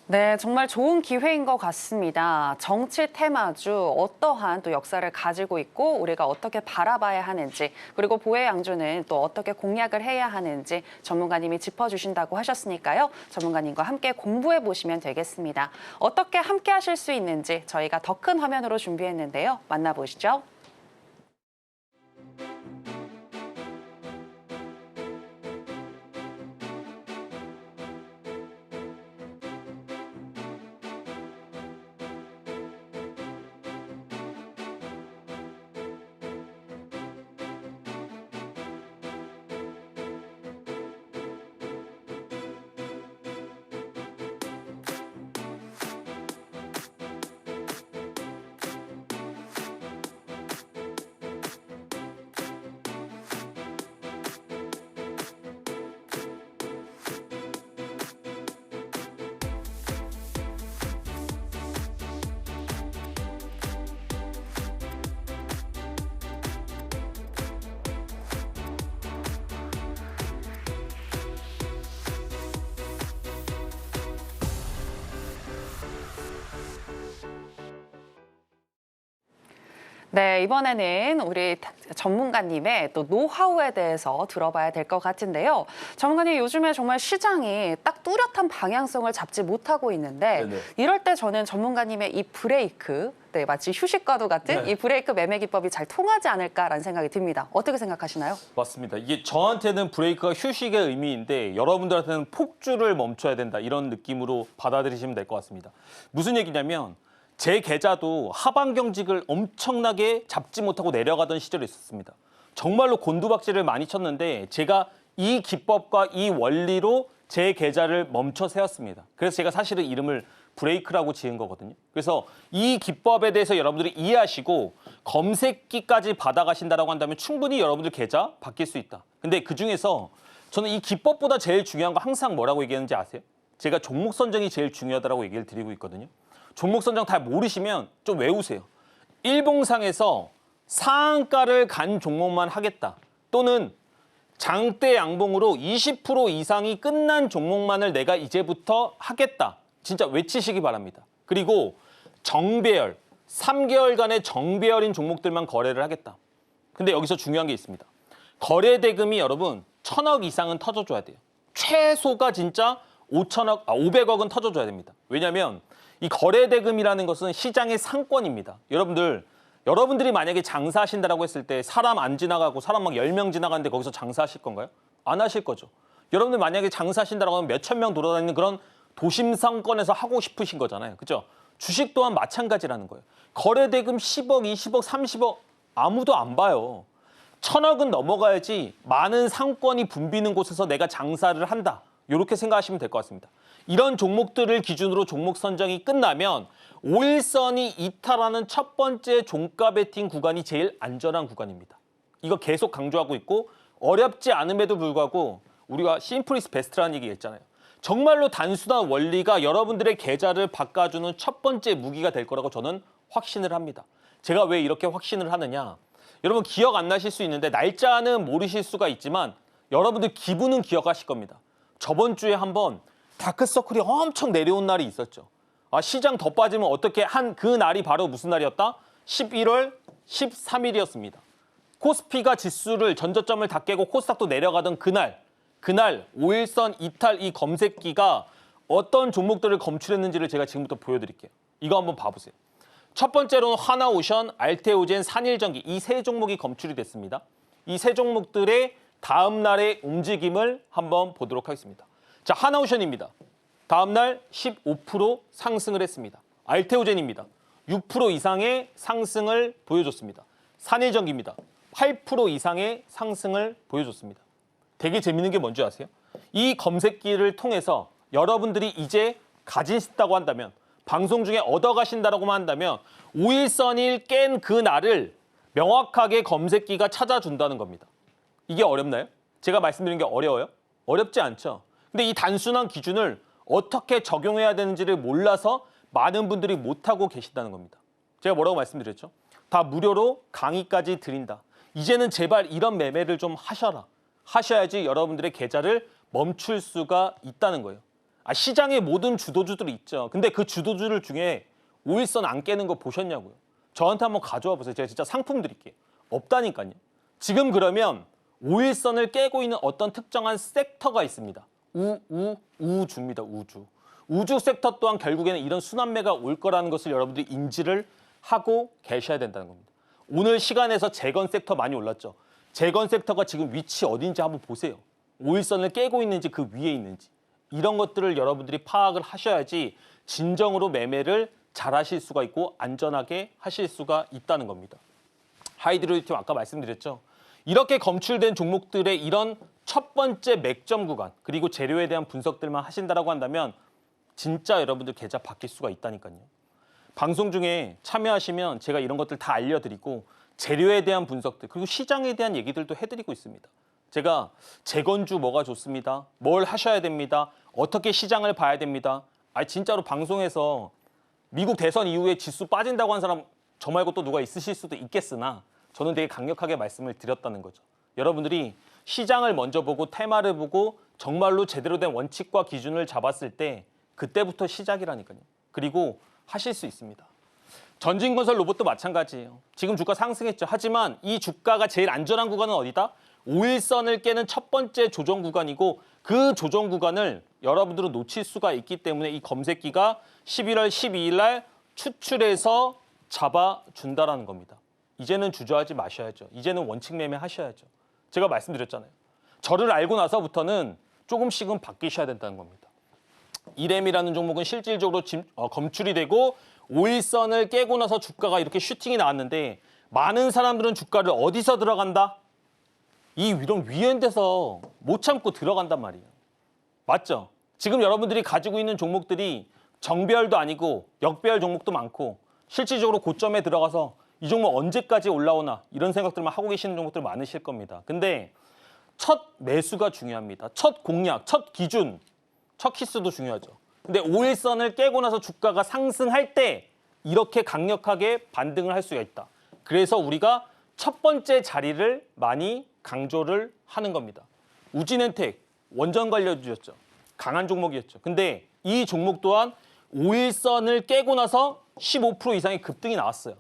네, 정말 좋은 기회인 것 같습니다. 정치 테마주 어떠한 또 역사를 가지고 있고 우리가 어떻게 바라봐야 하는지 그리고 보혜양조는 또 어떻게 공략을 해야 하는지 전문가님이 짚어주신다고 하셨으니까요. 전문가님과 함께 공부해 보시면 되겠습니다. 어떻게 함께 하실 수 있는지 저희가 더 큰 화면으로 준비했는데요. 만나보시죠. 네, 이번에는 우리 전문가님의 또 노하우에 대해서 들어봐야 될 것 같은데요. 전문가님, 요즘에 정말 시장이 딱 뚜렷한 방향성을 잡지 못하고 있는데 네네. 이럴 때 저는 전문가님의 이 브레이크, 네, 마치 휴식과도 같은 네. 이 브레이크 매매 기법이 잘 통하지 않을까라는 생각이 듭니다. 어떻게 생각하시나요? 맞습니다. 이게 저한테는 브레이크가 휴식의 의미인데 여러분들한테는 폭주를 멈춰야 된다 이런 느낌으로 받아들이시면 될 것 같습니다. 무슨 얘기냐면 제 계좌도 하방 경직을 엄청나게 잡지 못하고 내려가던 시절이 있었습니다. 정말로 곤두박질을 많이 쳤는데 제가 이 기법과 이 원리로 제 계좌를 멈춰 세웠습니다. 그래서 제가 사실은 이름을 브레이크라고 지은 거거든요. 그래서 이 기법에 대해서 여러분들이 이해하시고 검색기까지 받아가신다라고 한다면 충분히 여러분들 계좌 바뀔 수 있다. 근데 그중에서 저는 이 기법보다 제일 중요한 거 항상 뭐라고 얘기하는지 아세요? 제가 종목 선정이 제일 중요하다고 얘기를 드리고 있거든요. 종목 선정 다 모르시면 좀 외우세요. 일봉상에서 상한가를 간 종목만 하겠다. 또는 장대 양봉으로 20% 이상이 끝난 종목만을 내가 이제부터 하겠다. 진짜 외치시기 바랍니다. 그리고 정배열, 3개월간의 정배열인 종목들만 거래를 하겠다. 근데 여기서 중요한 게 있습니다. 거래 대금이 여러분 1,000억 이상은 터져줘야 돼요. 최소가 진짜 500억은 터져줘야 됩니다. 왜냐하면 이 거래 대금이라는 것은 시장의 상권입니다. 여러분들이 만약에 장사하신다라고 했을 때 사람 안 지나가고 사람 막 10명 지나가는데 거기서 장사하실 건가요? 안 하실 거죠. 여러분들 만약에 장사하신다라고 하면 몇천 명 돌아다니는 그런 도심 상권에서 하고 싶으신 거잖아요. 그죠? 주식 또한 마찬가지라는 거예요. 거래 대금 10억, 20억, 30억 아무도 안 봐요. 1,000억은 넘어가야지 많은 상권이 붐비는 곳에서 내가 장사를 한다. 이렇게 생각하시면 될 것 같습니다. 이런 종목들을 기준으로 종목 선정이 끝나면 5일선이 이탈하는 첫 번째 종가 베팅 구간이 제일 안전한 구간입니다. 이거 계속 강조하고 있고 어렵지 않음에도 불구하고 우리가 심플 이즈 베스트라는 얘기 했잖아요. 정말로 단순한 원리가 여러분들의 계좌를 바꿔주는 첫 번째 무기가 될 거라고 저는 확신을 합니다. 제가 왜 이렇게 확신을 하느냐. 여러분 기억 안 나실 수 있는데 날짜는 모르실 수가 있지만 여러분들 기분은 기억하실 겁니다. 저번 주에 한번 다크서클이 엄청 내려온 날이 있었죠. 시장 더 빠지면 어떻게 한 그 날이 바로 무슨 날이었다? 11월 13일이었습니다. 코스피가 지수를 전저점을 다 깨고 코스닥도 내려가던 그날 5일선 이탈 이 검색기가 어떤 종목들을 검출했는지를 제가 지금부터 보여드릴게요. 이거 한번 봐보세요. 첫 번째로는 하나오션, 알테오젠, 산일전기 이 세 종목이 검출이 됐습니다. 이 세 종목들의 다음 날의 움직임을 한번 보도록 하겠습니다. 자, 하나오션입니다. 다음 날 15% 상승을 했습니다. 알테오젠입니다. 6% 이상의 상승을 보여줬습니다. 산일전기입니다. 8% 이상의 상승을 보여줬습니다. 되게 재밌는 게 뭔지 아세요? 이 검색기를 통해서 여러분들이 이제 가지신다고 한다면 방송 중에 얻어가신다고만 한다면 5일선을 깬 그 날을 명확하게 검색기가 찾아준다는 겁니다. 이게 어렵나요? 제가 말씀드린 게 어려워요? 어렵지 않죠. 근데 이 단순한 기준을 어떻게 적용해야 되는지를 몰라서 많은 분들이 못하고 계신다는 겁니다. 제가 뭐라고 말씀드렸죠? 다 무료로 강의까지 드린다. 이제는 제발 이런 매매를 좀 하셔라. 하셔야지 여러분들의 계좌를 멈출 수가 있다는 거예요. 시장에 모든 주도주들이 있죠. 근데 그 주도주들 중에 5일선 안 깨는 거 보셨냐고요. 저한테 한번 가져와 보세요. 제가 진짜 상품 드릴게요. 없다니까요. 지금 그러면 5일선을 깨고 있는 어떤 특정한 섹터가 있습니다. 우주입니다. 우주. 우주 섹터 또한 결국에는 이런 순환매가 올 거라는 것을 여러분들이 인지를 하고 계셔야 된다는 겁니다. 오늘 시간에서 재건 섹터 많이 올랐죠. 재건 섹터가 지금 위치 어딘지 한번 보세요. 5일선을 깨고 있는지 그 위에 있는지. 이런 것들을 여러분들이 파악을 하셔야지 진정으로 매매를 잘 하실 수가 있고 안전하게 하실 수가 있다는 겁니다. 하이드로리튬 아까 말씀드렸죠. 이렇게 검출된 종목들의 이런 첫 번째 맥점 구간 그리고 재료에 대한 분석들만 하신다라고 한다면 진짜 여러분들 계좌 바뀔 수가 있다니까요. 방송 중에 참여하시면 제가 이런 것들 다 알려드리고 재료에 대한 분석들 그리고 시장에 대한 얘기들도 해드리고 있습니다. 제가 재건주 뭐가 좋습니다. 뭘 하셔야 됩니다. 어떻게 시장을 봐야 됩니다. 진짜로 방송에서 미국 대선 이후에 지수 빠진다고 한 사람 저 말고 또 누가 있으실 수도 있겠으나 저는 되게 강력하게 말씀을 드렸다는 거죠. 여러분들이 시장을 먼저 보고 테마를 보고 정말로 제대로 된 원칙과 기준을 잡았을 때 그때부터 시작이라니까요. 그리고 하실 수 있습니다. 전진건설 로봇도 마찬가지예요. 지금 주가 상승했죠. 하지만 이 주가가 제일 안전한 구간은 어디다? 5일선을 깨는 첫 번째 조정 구간이고 그 조정 구간을 여러분들은 놓칠 수가 있기 때문에 이 검색기가 11월 12일 날 추출해서 잡아준다라는 겁니다. 이제는 주저하지 마셔야죠. 이제는 원칙 매매 하셔야죠. 제가 말씀드렸잖아요. 저를 알고 나서부터는 조금씩은 바뀌셔야 된다는 겁니다. 이램이라는 종목은 실질적으로 검출이 되고 5일선을 깨고 나서 주가가 이렇게 슈팅이 나왔는데 많은 사람들은 주가를 어디서 들어간다? 이런 위엔 데서 못 참고 들어간단 말이에요. 맞죠? 지금 여러분들이 가지고 있는 종목들이 정배열도 아니고 역배열 종목도 많고 실질적으로 고점에 들어가서 이 종목 언제까지 올라오나 이런 생각들만 하고 계시는 종목들 많으실 겁니다. 근데 첫 매수가 중요합니다. 첫 공략, 첫 기준, 첫 키스도 중요하죠. 근데 5일선을 깨고 나서 주가가 상승할 때 이렇게 강력하게 반등을 할 수가 있다. 그래서 우리가 첫 번째 자리를 많이 강조를 하는 겁니다. 우진엔텍 원전 관련주였죠. 강한 종목이었죠. 근데 이 종목 또한 5일선을 깨고 나서 15% 이상의 급등이 나왔어요.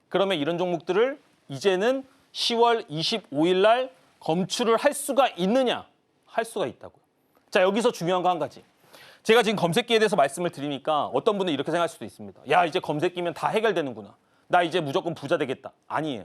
그러면 이런 종목들을 이제는 10월 25일 날 검출을 할 수가 있느냐? 할 수가 있다고요. 자, 여기서 중요한 거 한 가지. 제가 지금 검색기에 대해서 말씀을 드리니까 어떤 분은 이렇게 생각할 수도 있습니다. 야, 이제 검색기면 다 해결되는구나. 나 이제 무조건 부자 되겠다. 아니에요.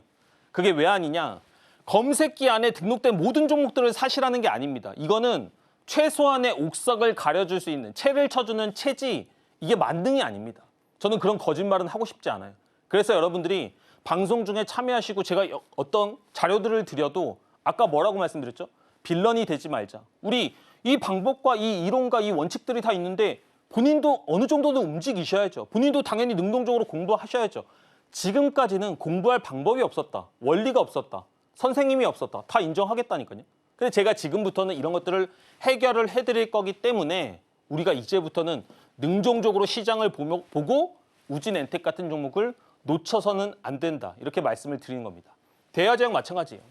그게 왜 아니냐? 검색기 안에 등록된 모든 종목들을 사시라는 게 아닙니다. 이거는 최소한의 옥석을 가려줄 수 있는 채를 쳐주는 채지 이게 만능이 아닙니다. 저는 그런 거짓말은 하고 싶지 않아요. 그래서 여러분들이 방송 중에 참여하시고 제가 어떤 자료들을 드려도 아까 뭐라고 말씀드렸죠? 빌런이 되지 말자. 우리 이 방법과 이 이론과 이 원칙들이 다 있는데 본인도 어느 정도는 움직이셔야죠. 본인도 당연히 능동적으로 공부하셔야죠. 지금까지는 공부할 방법이 없었다. 원리가 없었다. 선생님이 없었다. 다 인정하겠다니까요. 근데 제가 지금부터는 이런 것들을 해결을 해드릴 거기 때문에 우리가 이제부터는 능동적으로 시장을 보고 우진엔텍 같은 종목을 놓쳐서는 안 된다. 이렇게 말씀을 드리는 겁니다. 대하제약 마찬가지예요.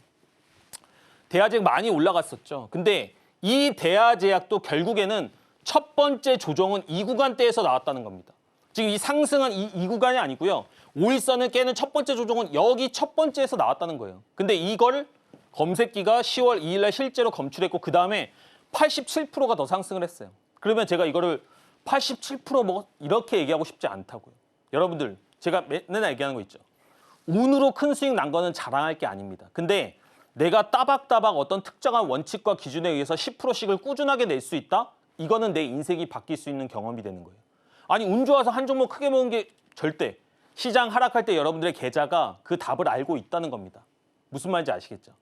대하제약 많이 올라갔었죠. 근데 이 대하제약도 결국에는 첫 번째 조정은 이 구간대에서 나왔다는 겁니다. 지금 이 상승한 이 구간이 아니고요. 5일선을 깨는 첫 번째 조정은 여기 첫 번째에서 나왔다는 거예요. 근데 이걸 검색기가 10월 2일 날 실제로 검출했고 그 다음에 87%가 더 상승을 했어요. 그러면 제가 이거를 87% 뭐 이렇게 얘기하고 싶지 않다고요. 여러분들 제가 맨날 얘기하는 거 있죠. 운으로 큰 수익 난 거는 자랑할 게 아닙니다. 근데 내가 따박따박 어떤 특정한 원칙과 기준에 의해서 10%씩을 꾸준하게 낼 수 있다? 이거는 내 인생이 바뀔 수 있는 경험이 되는 거예요. 아니 운 좋아서 한 종목 크게 모은 게 절대 시장 하락할 때 여러분들의 계좌가 그 답을 알고 있다는 겁니다. 무슨 말인지 아시겠죠?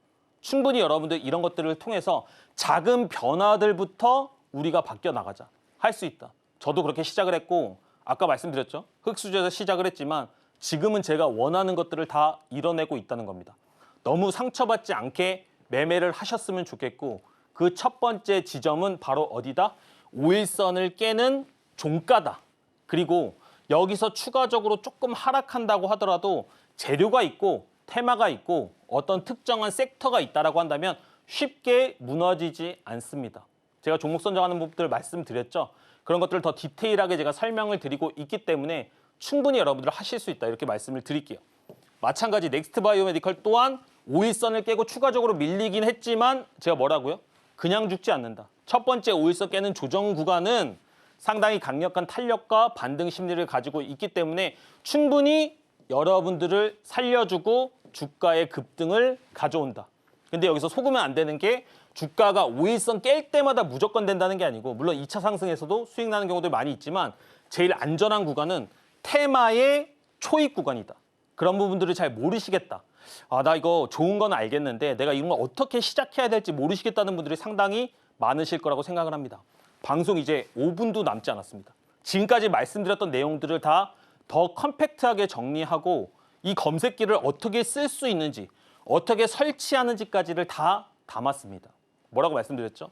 충분히 여러분들 이런 것들을 통해서 작은 변화들부터 우리가 바뀌어 나가자. 할 수 있다. 저도 그렇게 시작을 했고 아까 말씀드렸죠. 흙수저에서 시작을 했지만 지금은 제가 원하는 것들을 다 이뤄내고 있다는 겁니다. 너무 상처받지 않게 매매를 하셨으면 좋겠고 그 첫 번째 지점은 바로 어디다? 5일선을 깨는 종가다. 그리고 여기서 추가적으로 조금 하락한다고 하더라도 재료가 있고 테마가 있고 어떤 특정한 섹터가 있다라고 한다면 쉽게 무너지지 않습니다. 제가 종목 선정하는 법들 말씀드렸죠. 그런 것들을 더 디테일하게 제가 설명을 드리고 있기 때문에 충분히 여러분들 하실 수 있다 이렇게 말씀을 드릴게요. 마찬가지 넥스트 바이오메디컬 또한 5일선을 깨고 추가적으로 밀리긴 했지만 제가 뭐라고요? 그냥 죽지 않는다. 첫 번째 5일선 깨는 조정 구간은 상당히 강력한 탄력과 반등 심리를 가지고 있기 때문에 충분히 여러분들을 살려주고 주가의 급등을 가져온다. 근데 여기서 속으면 안 되는 게 주가가 5일선 깰 때마다 무조건 된다는 게 아니고 물론 2차 상승에서도 수익 나는 경우도 많이 있지만 제일 안전한 구간은 테마의 초입 구간이다. 그런 부분들을 잘 모르시겠다. 아, 나 이거 좋은 건 알겠는데 내가 이런 걸 어떻게 시작해야 될지 모르시겠다는 분들이 상당히 많으실 거라고 생각을 합니다. 방송 이제 5분도 남지 않았습니다. 지금까지 말씀드렸던 내용들을 다 더 컴팩트하게 정리하고 이 검색기를 어떻게 쓸 수 있는지 어떻게 설치하는지까지를 다 담았습니다. 뭐라고 말씀드렸죠?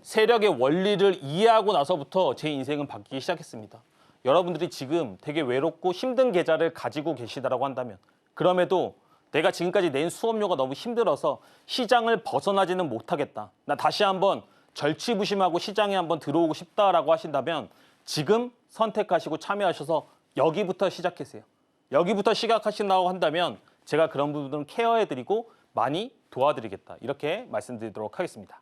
세력의 원리를 이해하고 나서부터 제 인생은 바뀌기 시작했습니다. 여러분들이 지금 되게 외롭고 힘든 계좌를 가지고 계시다라고 한다면 그럼에도 내가 지금까지 낸 수업료가 너무 힘들어서 시장을 벗어나지는 못하겠다. 나 다시 한번 절치부심하고 시장에 한번 들어오고 싶다라고 하신다면 지금 선택하시고 참여하셔서 여기부터 시작하세요. 여기부터 시작하신다고 한다면 제가 그런 부분들은 케어해드리고 많이 도와드리겠다. 이렇게 말씀드리도록 하겠습니다.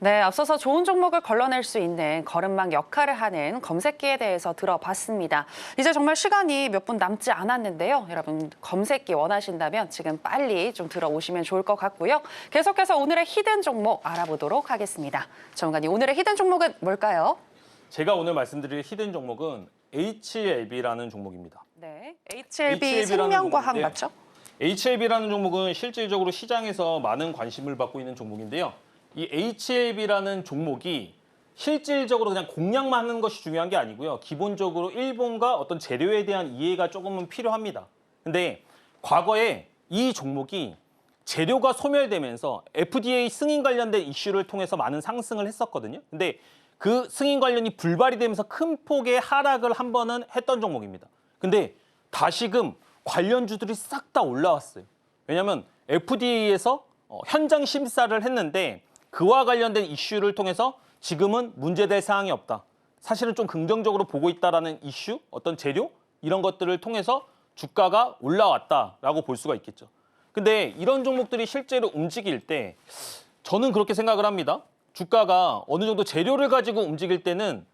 네, 앞서서 좋은 종목을 걸러낼 수 있는 거름망 역할을 하는 검색기에 대해서 들어봤습니다. 이제 정말 시간이 몇 분 남지 않았는데요. 여러분 검색기 원하신다면 지금 빨리 좀 들어오시면 좋을 것 같고요. 계속해서 오늘의 히든 종목 알아보도록 하겠습니다. 전문가님, 오늘의 히든 종목은 뭘까요? 제가 오늘 말씀드릴 히든 종목은 HLB라는 종목입니다. 네, HLB HLB 라는 생명과학 종목인데요. 맞죠? HLB라는 종목은 실질적으로 시장에서 많은 관심을 받고 있는 종목인데요. 이 HLB라는 종목이 실질적으로 그냥 공략만 하는 것이 중요한 게 아니고요. 기본적으로 일본과 어떤 재료에 대한 이해가 조금은 필요합니다. 근데 과거에 이 종목이 재료가 소멸되면서 FDA 승인 관련된 이슈를 통해서 많은 상승을 했었거든요. 근데 그 승인 관련이 불발이 되면서 큰 폭의 하락을 한 번은 했던 종목입니다. 근데 다시금 관련주들이 싹 다 올라왔어요. 왜냐하면 FDA에서 현장 심사를 했는데 그와 관련된 이슈를 통해서 지금은 문제될 사항이 없다. 사실은 좀 긍정적으로 보고 있다라는 이슈, 어떤 재료 이런 것들을 통해서 주가가 올라왔다라고 볼 수가 있겠죠. 근데 이런 종목들이 실제로 움직일 때 저는 그렇게 생각을 합니다. 주가가 어느 정도 재료를 가지고 움직일 때는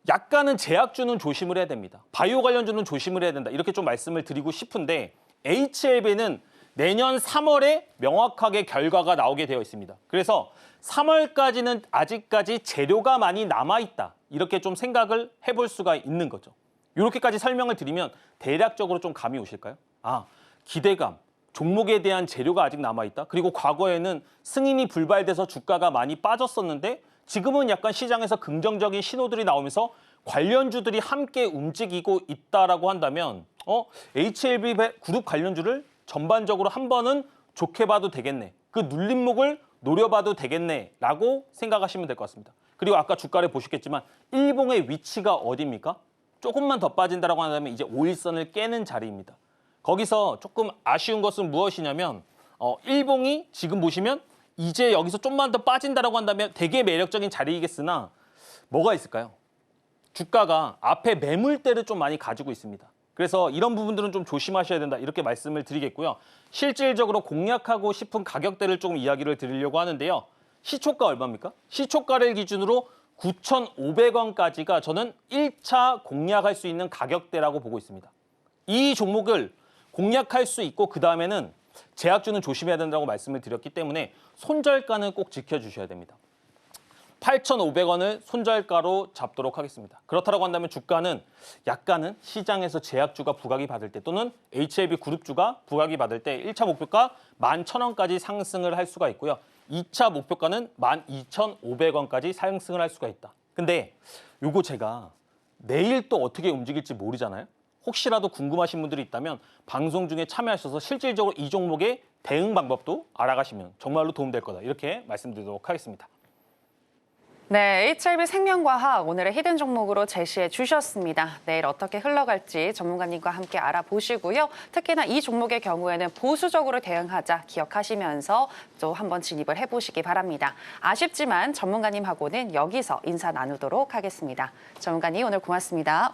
약간은 제약주는 조심을 해야 됩니다. 바이오 관련주는 조심을 해야 된다. 이렇게 좀 말씀을 드리고 싶은데 HLB는 내년 3월에 명확하게 결과가 나오게 되어 있습니다. 그래서 3월까지는 아직까지 재료가 많이 남아있다. 이렇게 좀 생각을 해볼 수가 있는 거죠. 이렇게까지 설명을 드리면 대략적으로 좀 감이 오실까요? 기대감, 종목에 대한 재료가 아직 남아있다. 그리고 과거에는 승인이 불발돼서 주가가 많이 빠졌었는데 지금은 약간 시장에서 긍정적인 신호들이 나오면서 관련주들이 함께 움직이고 있다라고 한다면 HLB 그룹 관련주를 전반적으로 한 번은 좋게 봐도 되겠네. 그 눌림목을 노려봐도 되겠네 라고 생각하시면 될 것 같습니다. 그리고 아까 주가를 보셨겠지만 일봉의 위치가 어디입니까? 조금만 더 빠진다라고 한다면 이제 5일선을 깨는 자리입니다. 거기서 조금 아쉬운 것은 무엇이냐면 일봉이 지금 보시면 이제 여기서 좀만 더 빠진다라고 한다면 되게 매력적인 자리이겠으나 뭐가 있을까요? 주가가 앞에 매물대를 좀 많이 가지고 있습니다. 그래서 이런 부분들은 좀 조심하셔야 된다 이렇게 말씀을 드리겠고요. 실질적으로 공략하고 싶은 가격대를 조금 이야기를 드리려고 하는데요. 시초가 얼마입니까? 시초가를 기준으로 9,500원까지가 저는 1차 공략할 수 있는 가격대라고 보고 있습니다. 이 종목을 공략할 수 있고 그다음에는 제약주는 조심해야 된다고 말씀을 드렸기 때문에 손절가는 꼭 지켜주셔야 됩니다. 8,500원을 손절가로 잡도록 하겠습니다. 그렇다고 한다면 주가는 약간은 시장에서 제약주가 부각이 받을 때 또는 HLB 그룹주가 부각이 받을 때 1차 목표가 11,000원까지 상승을 할 수가 있고요. 2차 목표가는 12,500원까지 상승을 할 수가 있다. 근데 요거 제가 내일 또 어떻게 움직일지 모르잖아요. 혹시라도 궁금하신 분들이 있다면 방송 중에 참여하셔서 실질적으로 이 종목의 대응 방법도 알아가시면 정말로 도움될 거다. 이렇게 말씀드리도록 하겠습니다. 네, HLB 생명과학 오늘의 히든 종목으로 제시해 주셨습니다. 내일 어떻게 흘러갈지 전문가님과 함께 알아보시고요. 특히나 이 종목의 경우에는 보수적으로 대응하자 기억하시면서 또 한번 진입을 해보시기 바랍니다. 아쉽지만 전문가님하고는 여기서 인사 나누도록 하겠습니다. 전문가님 오늘 고맙습니다.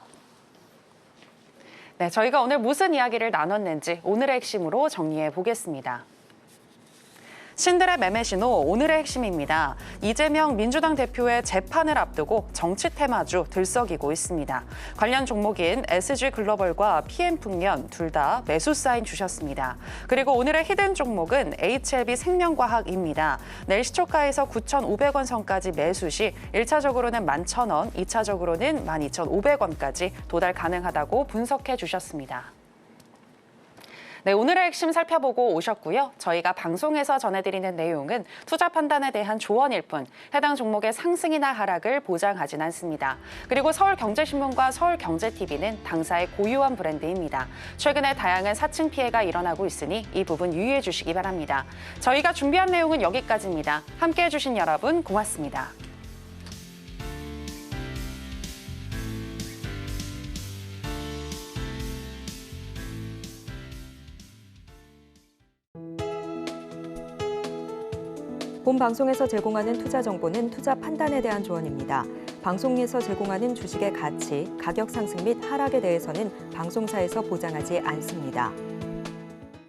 네, 저희가 오늘 무슨 이야기를 나눴는지 오늘의 핵심으로 정리해 보겠습니다. 신들의 매매 신호 오늘의 핵심입니다. 이재명 민주당 대표의 재판을 앞두고 정치 테마주 들썩이고 있습니다. 관련 종목인 SG글로벌과 PM풍년 둘 다 매수 사인 주셨습니다. 그리고 오늘의 히든 종목은 HLB 생명과학입니다. 내일 시초가에서 9,500원 선까지 매수 시 1차적으로는 11,000원, 2차적으로는 12,500원까지 도달 가능하다고 분석해 주셨습니다. 네, 오늘의 핵심 살펴보고 오셨고요. 저희가 방송에서 전해드리는 내용은 투자 판단에 대한 조언일 뿐 해당 종목의 상승이나 하락을 보장하진 않습니다. 그리고 서울경제신문과 서울경제TV는 당사의 고유한 브랜드입니다. 최근에 다양한 사칭 피해가 일어나고 있으니 이 부분 유의해 주시기 바랍니다. 저희가 준비한 내용은 여기까지입니다. 함께해 주신 여러분 고맙습니다. 본 방송에서 제공하는 투자 정보는 투자 판단에 대한 조언입니다. 방송에서 제공하는 주식의 가치, 가격 상승 및 하락에 대해서는 방송사에서 보장하지 않습니다.